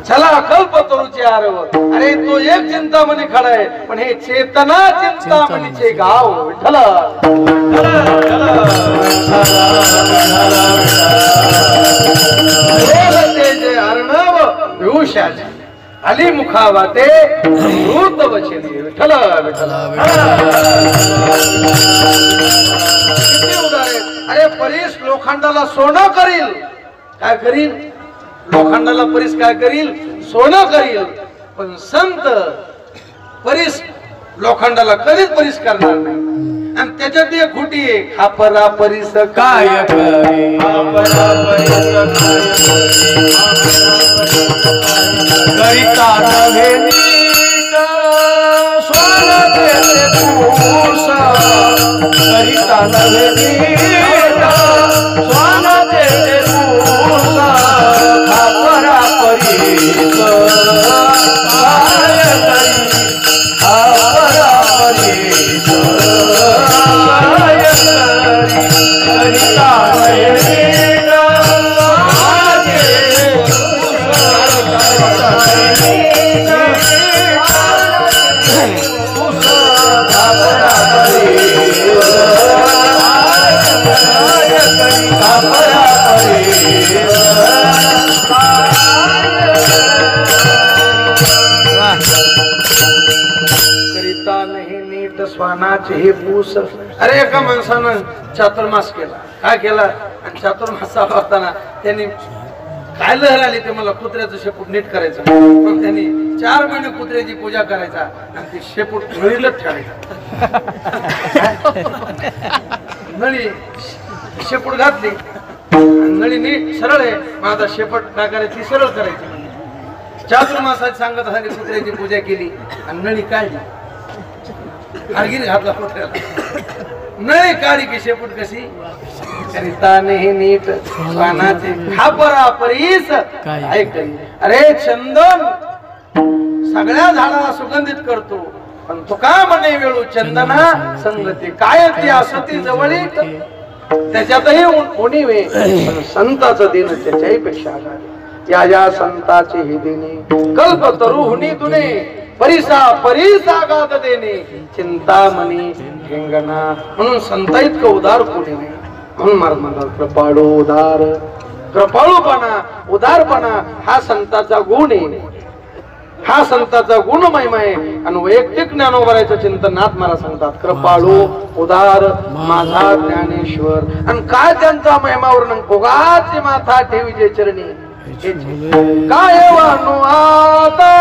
चला कल्पतरूचे आरव. अरे तो एक चिंतामणी खडा आहे पण हे चेतना चिंतामणीचे गाव विठ्ठल जे अर्णव विभूषाचे आली मुखावाते अमृत वचने विठ्ठल विठ्ठल. अरे परीस लोखंडाला सोनं करील काय करील लोखंडाला परीस काय करील सोनं करील पण संत परीस लोखंडाला कधीच परीस करणार नाही. आणि त्याच्यात एक खुटी आहे खापरा परीस काय करे खापरा परीस करिता नव्हे नीट सोन देते पूस करिता नव्हे नीट सोन देते पूस खापरा परीस काय करी खापरा परीस काय करी करिता नव्हे नीट करिता नाही नीट स्वानाचे हे पूस. अरे एका माणसानं चातुर्मास केला काय केला आणि चातुर्मास होताना त्यांनी काय लहर आली ते मला कुत्र्याचं शेपूट नीट करायचं. मग त्यांनी 4 महिने कुत्र्याची पूजा करायचा आणि ते शेपूट नळीलाच ठेवायचा. नळी शेपूट घातली नळी नीट सरळ आहे, माझा शेपूट नाकाने ती सरळ करायची. चातुर्मासात सांगत असताना कुत्र्याची पूजा केली आणि नळी काढली. हारगिरी घातला कुत्र्याला. नळी काढी की शेपूट कशी करिता नाही नीट पानाचे खापरा परीस ऐक. अरे चंदन सगळ्या झाडाला सुगंधित करतो, पण तो का म्हणे वेळू चंदना संगती काय ती असती जवळीक त्याच्यातही उणीवे, पण संताचं दिन त्याच्याही पेक्षा या या संताचे हे देणे कल्प तरु हुनी तुने परिसा परिसा गात देणे चिंतामणी हिंगणा. म्हणून संत इतकं उदार कोणी नाही. म्हणून महाराज म्हणतात कृपाळू उदार. कृपाळूपणा उदारपणा हा संताचा गुण आहे, हा संताचा गुण महिमा आहे. आणि वैयक्तिक ज्ञानोबरायचं चिंतनात मला सांगतात कृपाळू उदार माझा ज्ञानेश्वर. आणि काय त्यांचा महिमावर भोगाची माथा ठेवीचे चरणी काय वाणू आता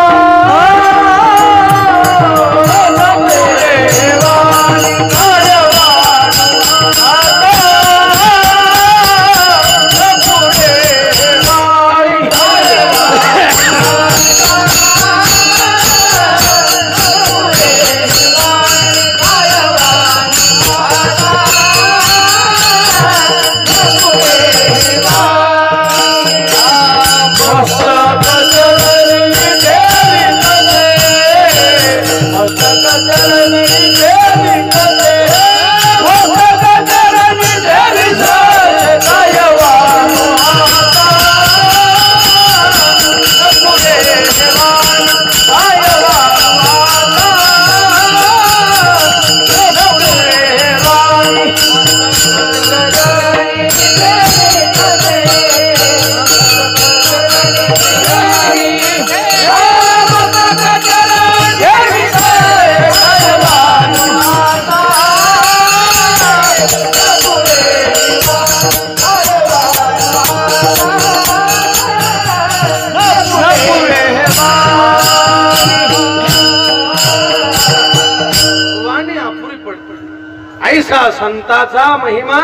संताचा महिमा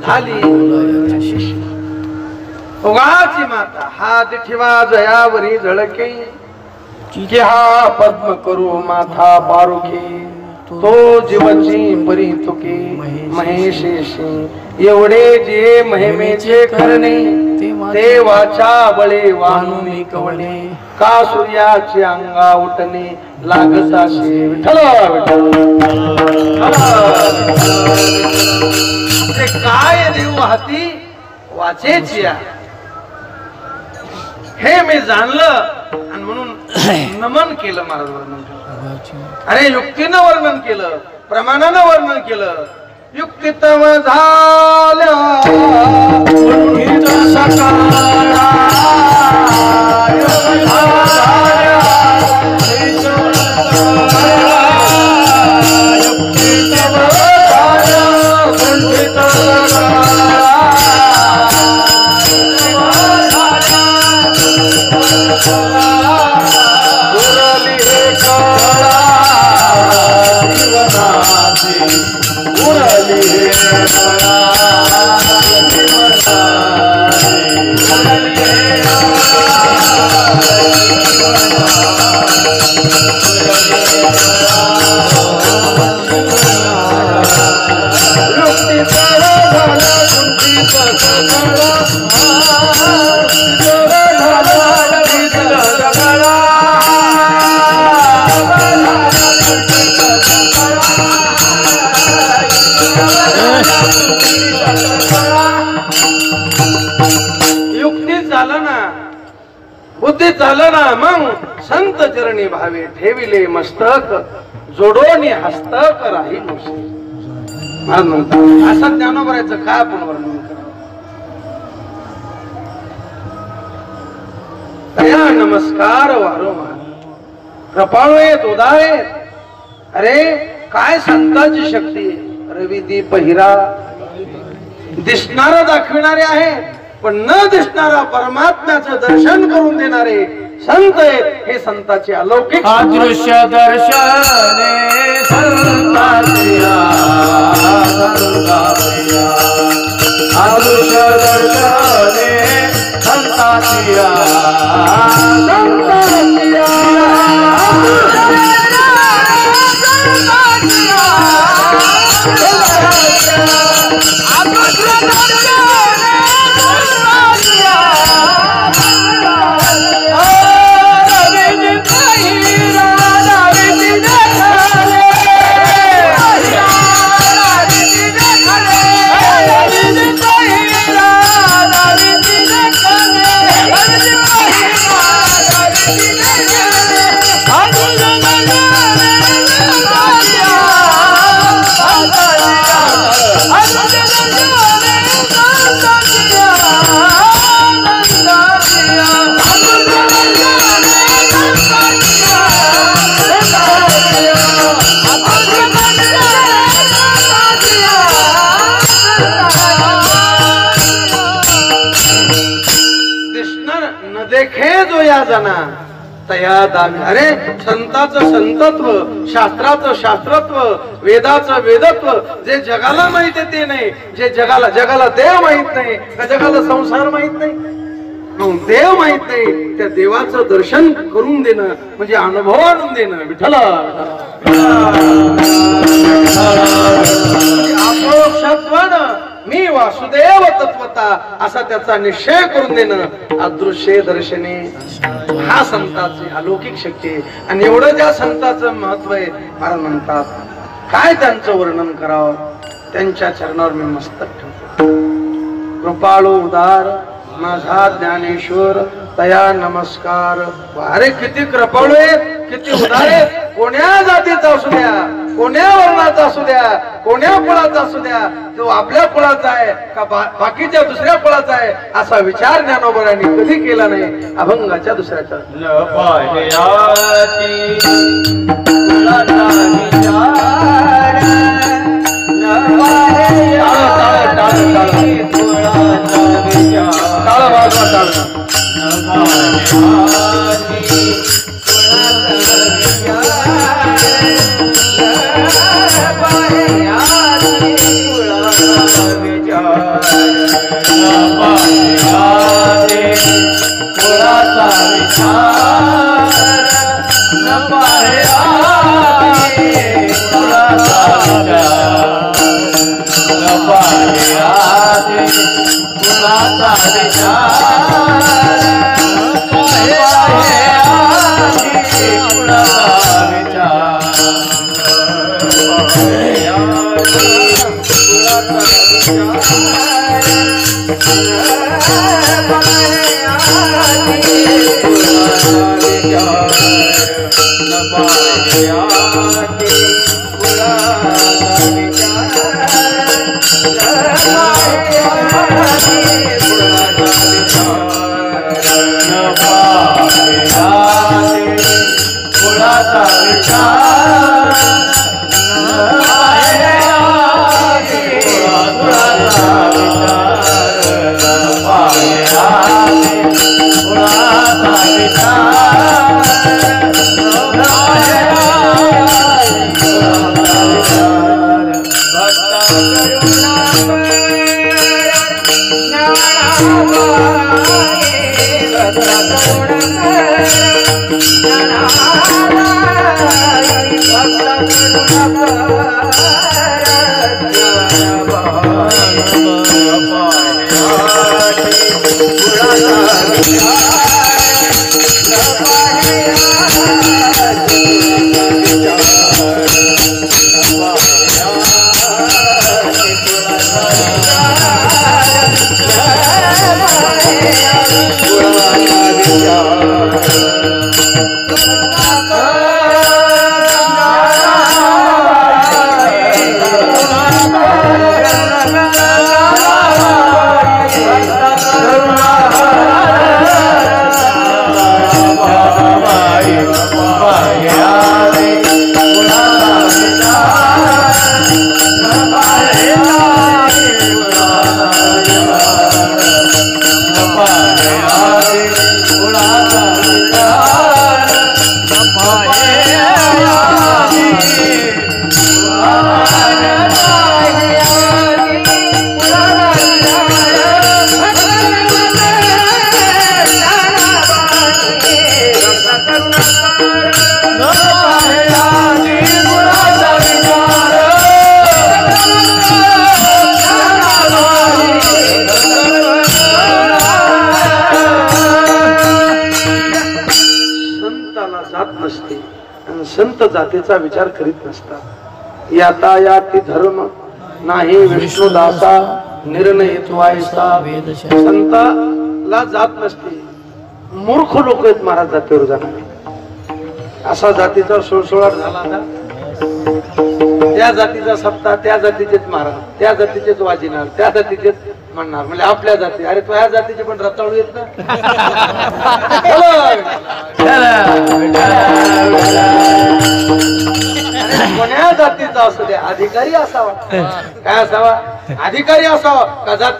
झाली उगाची माता हात ठेवा जयावरी झळके की हा पद्म करू माथा पारुखे तो जीवची परी तुके महेशेशी एवढे जे महिमेचे करणे देवाच्या बळे वाहून कवणे का सूर्याचे अंगा उठणे लागताशे विठ्ठल ते काय देऊ हाती वाचेची हे मी जाणलं आणि म्हणून नमन केलं महाराज वर्णन केलं. अरे युक्तीनं वर्णन केलं प्रमाणानं वर्णन केलं युक्तितम झाल्या बुद्धी झालं ना मग संत चरणी भावे ठेविले मस्तक जोडोनी हस्तक राही असं ज्ञानोबरायचं काय आपण वर्णन करावं. नमस्कार वारंवार कृपाळू येत उदार येत. अरे काय संतांची शक्ती रवी दीप हिरा दिसणारा दाखविणारे आहे पण न दिसणारा परमात्म्याचं दर्शन करून देणारे संत आहेत. हे संताचे अलौकिक अदृश्य दर्शने संतांच्या अदृश्य दर्शने संतांच्या जना तया दामी. अरे संताचं संतत्व, शास्त्राचं शास्त्रत्व, वेदाचं वेदत्व जे जगाला माहित आहे ते नाही. जे जगाला देव माहित नाही, त्या जगाला संसार माहित नाही, देव माहित नाही. त्या देवाचं दर्शन करून देणं म्हणजे अनुभव आणून देणं. विठ्ठला अपोक्षत्वानं मी वासुदेव तत्वता असा त्याचा निश्चय करून देणं अदृश्य दर्शने हा संताची अलौकिक शक्ती आहे. आणि एवढं ज्या संताचं महत्व आहे महाराज म्हणतात काय त्यांचं वर्णन करावं. त्यांच्या चरणावर मी मस्तक ठेवतो. कृपाळू उदार माझा ज्ञानेश्वर तया नमस्कार. अरे किती कृपाळू आहेत, किती उदार आहेत. कोण्या जातीचा असू द्या, कोण्या वर्णाचा असू द्या, कोण्या कुळाचा असू द्या, तो आपल्या कुळाचा आहे का बाकीच्या दुसऱ्या कुळाचा आहे असा विचार ज्ञानोबरांनी कधी केला नाही. अभंगाच्या दुसऱ्याचा संताला जात नसते आणि संत जातीचा विचार करीत नसतात. याता याती धर्म नाही विष्णुदासा निर्णयत्वायसा. संताला जात नसते. मूर्ख लोक आहेत महाराज जातीवर जाणारे. असा जातीचा सुळसुळाट झाला ना, त्या जातीचा सत्ता, त्या जातीचेच महाराज, त्या जातीचेच वाजिनार, त्या जातीचेच म्हणणार. म्हणजे आपल्या जाती, अरे तो ह्या जातीचे पण रताळू येत ना. कोण्या जातीचा असू द्या, अधिकारी असावा. काय असावा? अधिकारी असावा. का जात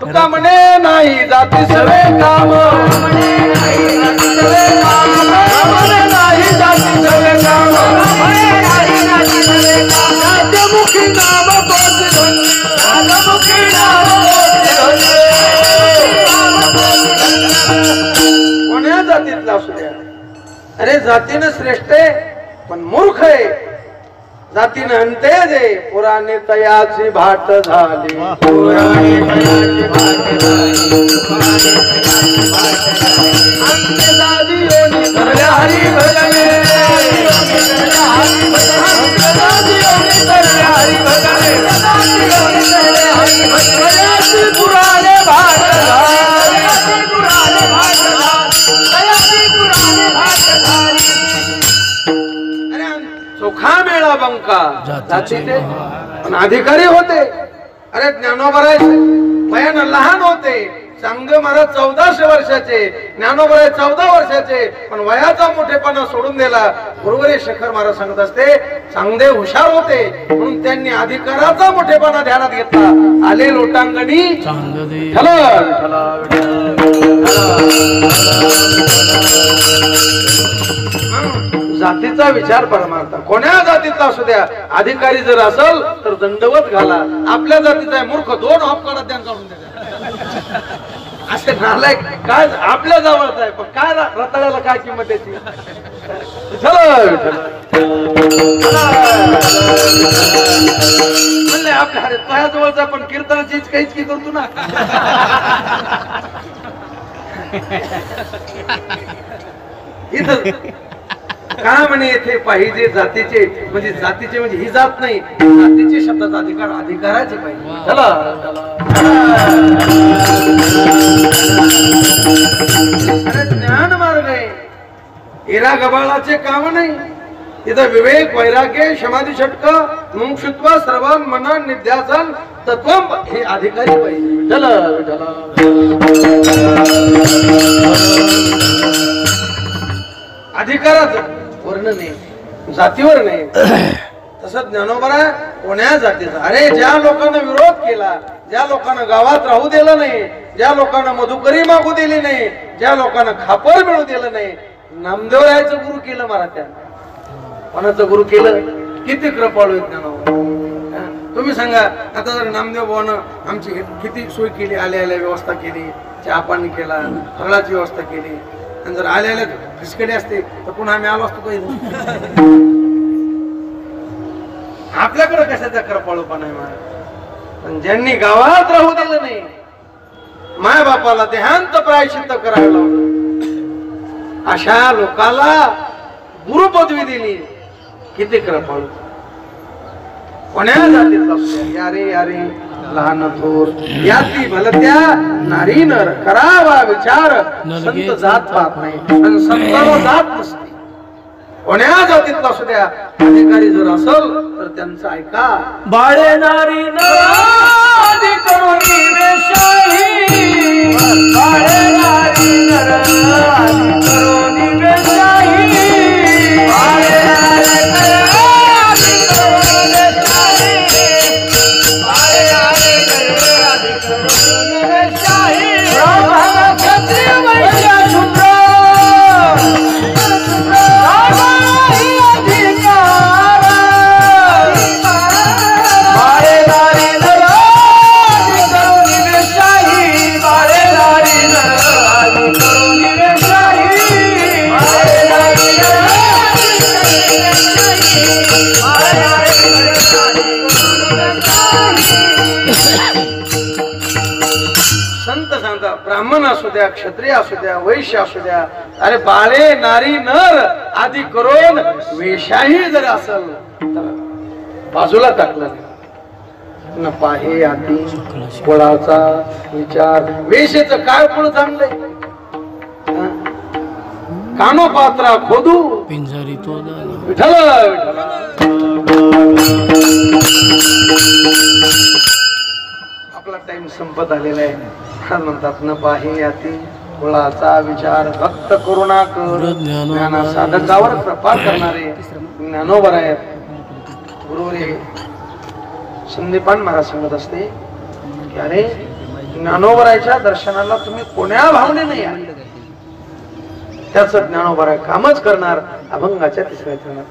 तुका म्हणे नाही जाती सवे काम, मुखी नाम कोण्या जातीतला असू द्या. अरे जातीनं श्रेष्ठ आहे पण मूर्ख आहे. जातीनं अंते दे पुराणे तयाची भाट झाली. पुराणे तयाची भाट झाली. अंते दादी योनी करल्या हरी भजने. पुराणे भाट चोखा मेळा बंका जातीचे पण अधिकारी होते. अरे ज्ञानोबराय वयानं लहान होते. सांग महाराज 1400 वर्षाचे, ज्ञानोबराय 14 वर्षाचे, पण वयाचा मोठेपणा सोडून दिला. गुरुवरी शेखर महाराज सांगत असते चांगले हुशार होते म्हणून त्यांनी अधिकाराचा मोठेपणा ध्यानात घेतला. आले लोटांगणी जातीचा विचार परमार्थ. कोण्या जातीचा असू द्या, अधिकारी जर असेल तर दंडवत घाला. आपल्या जातीचा मूर्ख 2 हॉप काढा त्यांचा असे नालायक काय आपल्या जवळच आहे पण काय रताळ्याला काय किंमत त्याची. म्हणले आपल्या अरे तुझ्या जवळचा पण कीर्तनाची काहीच की करतो ना. इथं का म्हणे येथे पाहिजे जातीचे म्हणजे जातीचे म्हणजे ही जात नाही, जातीचे शब्दाचा अधिकार अधिकाराचे पाहिजे. चला ज्ञान मार्ग आहे. इरा गबाळाचे काम नाही. इथं विवेक वैराग्य समाधी षटक मुमुक्षुत्व श्रवण मनन निध्यासन तत्व हे अधिकारी पाहिजे. चला अधिकाराचं वर्ण नाही, जातीवर नाही. तसं ज्ञानोबा कोण्या जातीचा. अरे ज्या लोकांना विरोध केला, ज्या लोकांना गावात राहू दिलं नाही, ज्या लोकांना मधुकरी मागू दिली नाही, ज्या लोकांना खापर मिळू दिलं नाही, नामदेवरायचं गुरु केलं महाराजांना. कोणाचं गुरु केलं? किती कृपाळू आहेत ज्ञानोबा. तुम्ही सांगा आता जर नामदेव भावानं आमची किती सोय केली, आल्या आल्या व्यवस्था केली, चहा पाणी केला, फळाची व्यवस्था केली, आणि जर आल्या आल्या फिसकडे असते तर पुन्हा आम्ही आलो असतो काही. आपल्याकडे कशाचा कृपाळूपणा आहे महाराज. पण ज्यांनी गावात राहू दिलं नाही, माय बापाला देहांत प्रायश्चित्त करायला लावलं, अशा लोकाला गुरु पदवी दिली. किती कृपाळू. कोण्या जातीत यारे यारे लहान थोर याती भलत्या नारी नर करावा विचार. संत जात पाहत नाही आणि संताला जात नसते. कोण्या जातीतला असू द्या, अधिकारी जर असेल तर त्यांचं ऐका. बाळे नारी नराधी करुणी वेशाही. बाळे नारी नराधी करुणी वेशाही. बाळे नारी नराधी करुणी वेशाही. बाळे नारी नराधी करुणी वेशाही. ब्राह्मण क्षत्रिय वैश्य शूद्र ब्राह्मण असू द्या, क्षत्रिय असू द्या, वैश्य असू द्या, अरे बाळे नारी नर आदी करून वेशाही जर असेल तर बाजूला टाकलं न पाहे आती कुळाचा विचार. वेशेच काय कुळ चांगलंय? कानोपात्रा खोदू पिंजारी तो विठ्ठल विठ्ठल. आपला टाइम संपत आलेला आहे. म्हणतात न पाहे आती कुळाचा विचार भक्त करुणा कर ज्ञाना साधकावर कृपा करणारे ज्ञानोबर आहेत. गुरु रे संदीपान महाराज सांगत असते की अरे ज्ञानोबराच्या दर्शनाला तुम्ही कोण्या भावनेने या. त्याचं ज्ञानोबरा कामच करणार. अभंगाच्या तिसऱ्या चरणात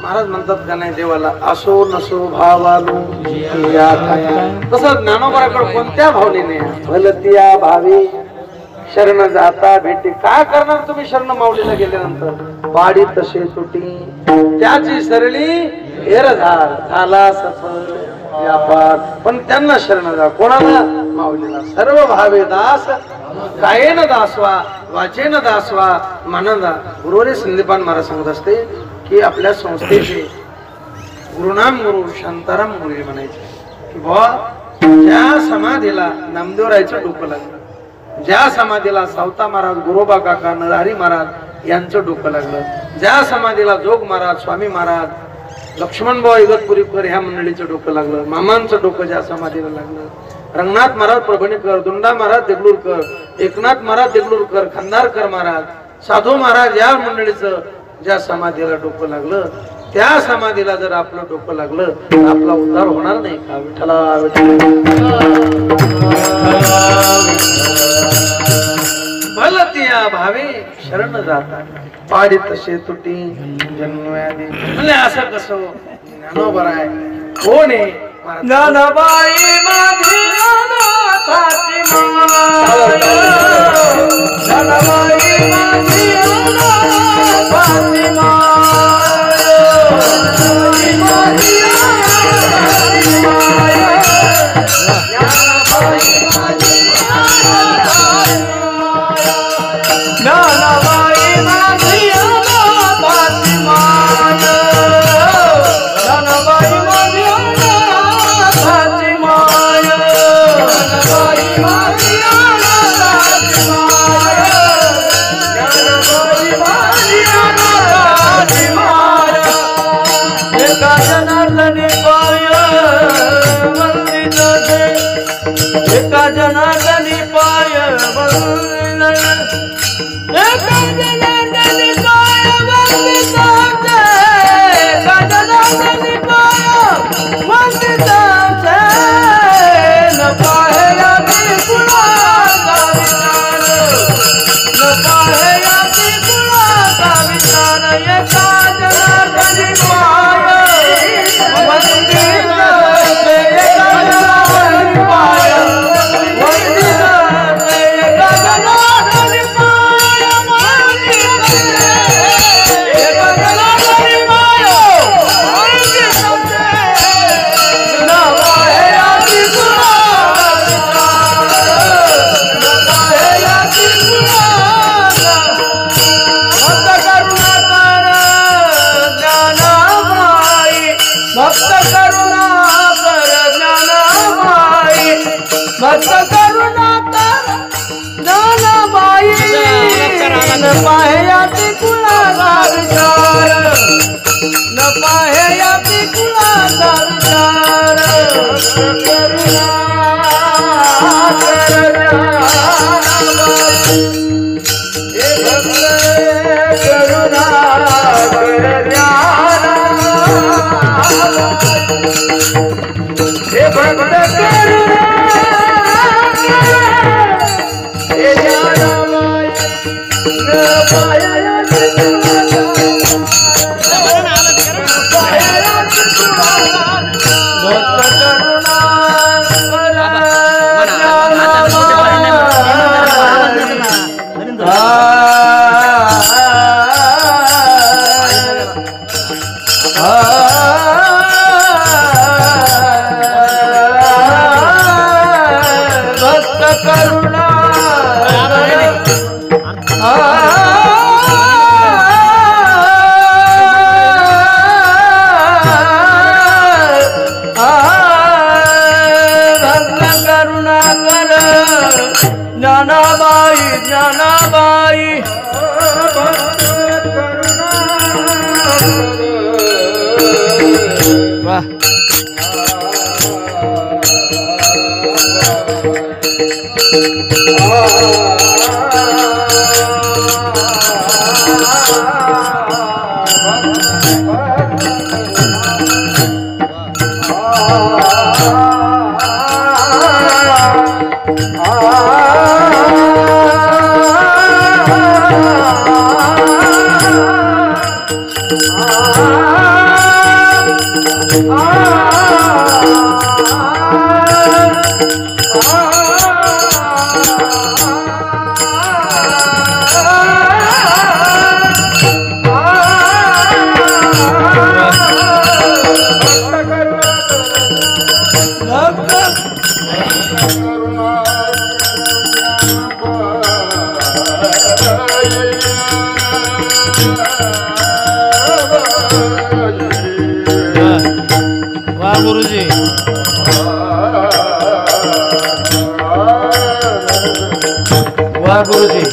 महाराज म्हणतात का नाही देवाला असो नसो भावालू तसं ज्ञानोबराकडे कोणत्या भावनेने भलतिया भावी शरण जाता भेटी. काय करणार तुम्ही शरण माऊलीला गेल्यानंतर? वाडी तसे तुटी त्याची सरली हेरधार झाला सफल व्यापार. पण त्यांना शरण जा. कोणाला? माऊलीला. सर्व भावे दास कायेन दासवा वाचेन दासवा मनदा. गुरुरे संदीपान महाराज सांगत असते की आपल्या संस्थेचे गुरुनाम गुरु शांताराम गुरुजी म्हणायचे की बुवा ज्या समाधीला नामदेवरायचं डोकं लागलं, ज्या समाधीला सावता महाराज, गुरोबा काका, नरहरी महाराज यांचं डोकं लागलं, ज्या समाधीला जोग महाराज, स्वामी महाराज, लक्ष्मणभाऊ इगतपुरीकर ह्या मंडळीचं डोकं लागलं, मामांचं डोकं ज्या समाधीला लागलं, रंगनाथ महाराज प्रभणीकर, दुंडा महाराज देगलूरकर, एकनाथ महाराज देगलूरकर, खंदारकर महाराज, साधू महाराज या मंडळीचं ज्या समाधीला डोकं लागलं, त्या समाधीला जर आपलं डोकं लागलं तर आपला उद्धार होणार नाही का? विठ्ठला भलतिया भावे शरण जाता पाडी तसे तुटी जन्मव्याधी. म्हणजे असं कसं ज्ञानोबर आहे? कोण आहे? ज्ञानबाई माझी अनाथाची माय, ज्ञानबाई माझी अनाथाची माय, माझी अनाथाची माय, ज्ञानबाई माझी अनाथाची माय, ज्ञानबाई माझी अनाथाची माय, ज्ञानबाई माझी अनाथाची माय, ज्ञानबाई माझी अनाथाची माय, ज्ञानबाई माझी अनाथाची माय. एका जनार्दनी पाय वंदित दे, एका जनार्दनी पाय वंदित, एका जनार्दनी पाय वंदित दे, एका जनार्दनी पाय वंदित दे. न पाहे यादी कुळाचा विचार, न पाहे यादी कुळाचा विचार, एका जनार्दनी भक्त करुणाकर ज्ञानाबाई न पाहे याती कुळाचा विचार न पाहे याती कुळाचा विचार करुणा गुरुजी वाह गुरुजी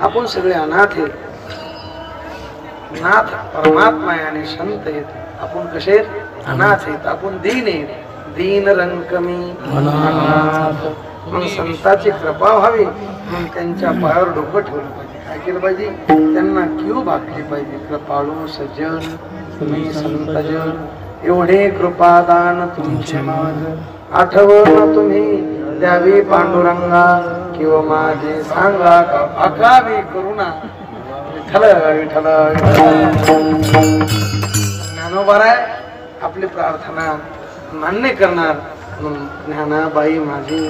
आपण सगळे अनाथ आहेत. नाथ परमात्मा आहे आणि संत आहेत. आपण कसे आहेत? अनाथ आहेत. आपण दीन आहेत. दीन रंकमी अनाथ. मग संताची कृपा व्हावी म्हणून त्यांच्या पायावर डोकं ठेवलं पाहिजे. काय केलं पाहिजे? त्यांना क्यू भागली पाहिजे. कृपाळू सज्जन तुम्ही संतजन एवढे कृपादान तुमचे माझ आठवण तुम्ही द्यावी पांडुरंगा किंवा माझे सांगा अकावी करुणा विठ्ठल विठ्ठल ज्ञानोबाराय आपली प्रार्थना मान्य करणार. ज्ञानाबाई माझी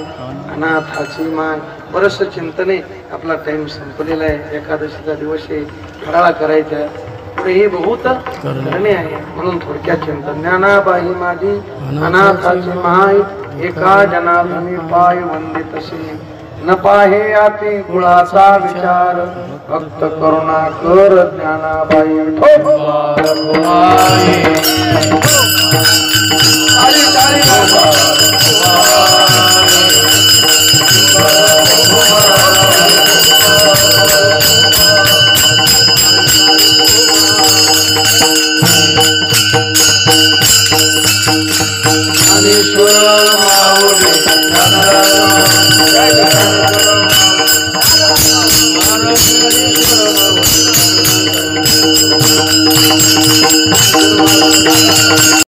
अनाथाची माय. बरंच चिंतने आपला टाइम संपलेला आहे. एकादशीचा दिवस आहे. फराळा करायचा पुढे हे बहुत करणे आहे म्हणून थोडक्यात चिंतन. ज्ञानाबाई माझी अनाथाची माय एका जनार्दनी पाय वंदितसे न पाहे आती कुळाचा विचार भक्त करुणा कर ज्ञानाबाई टाळी टाळी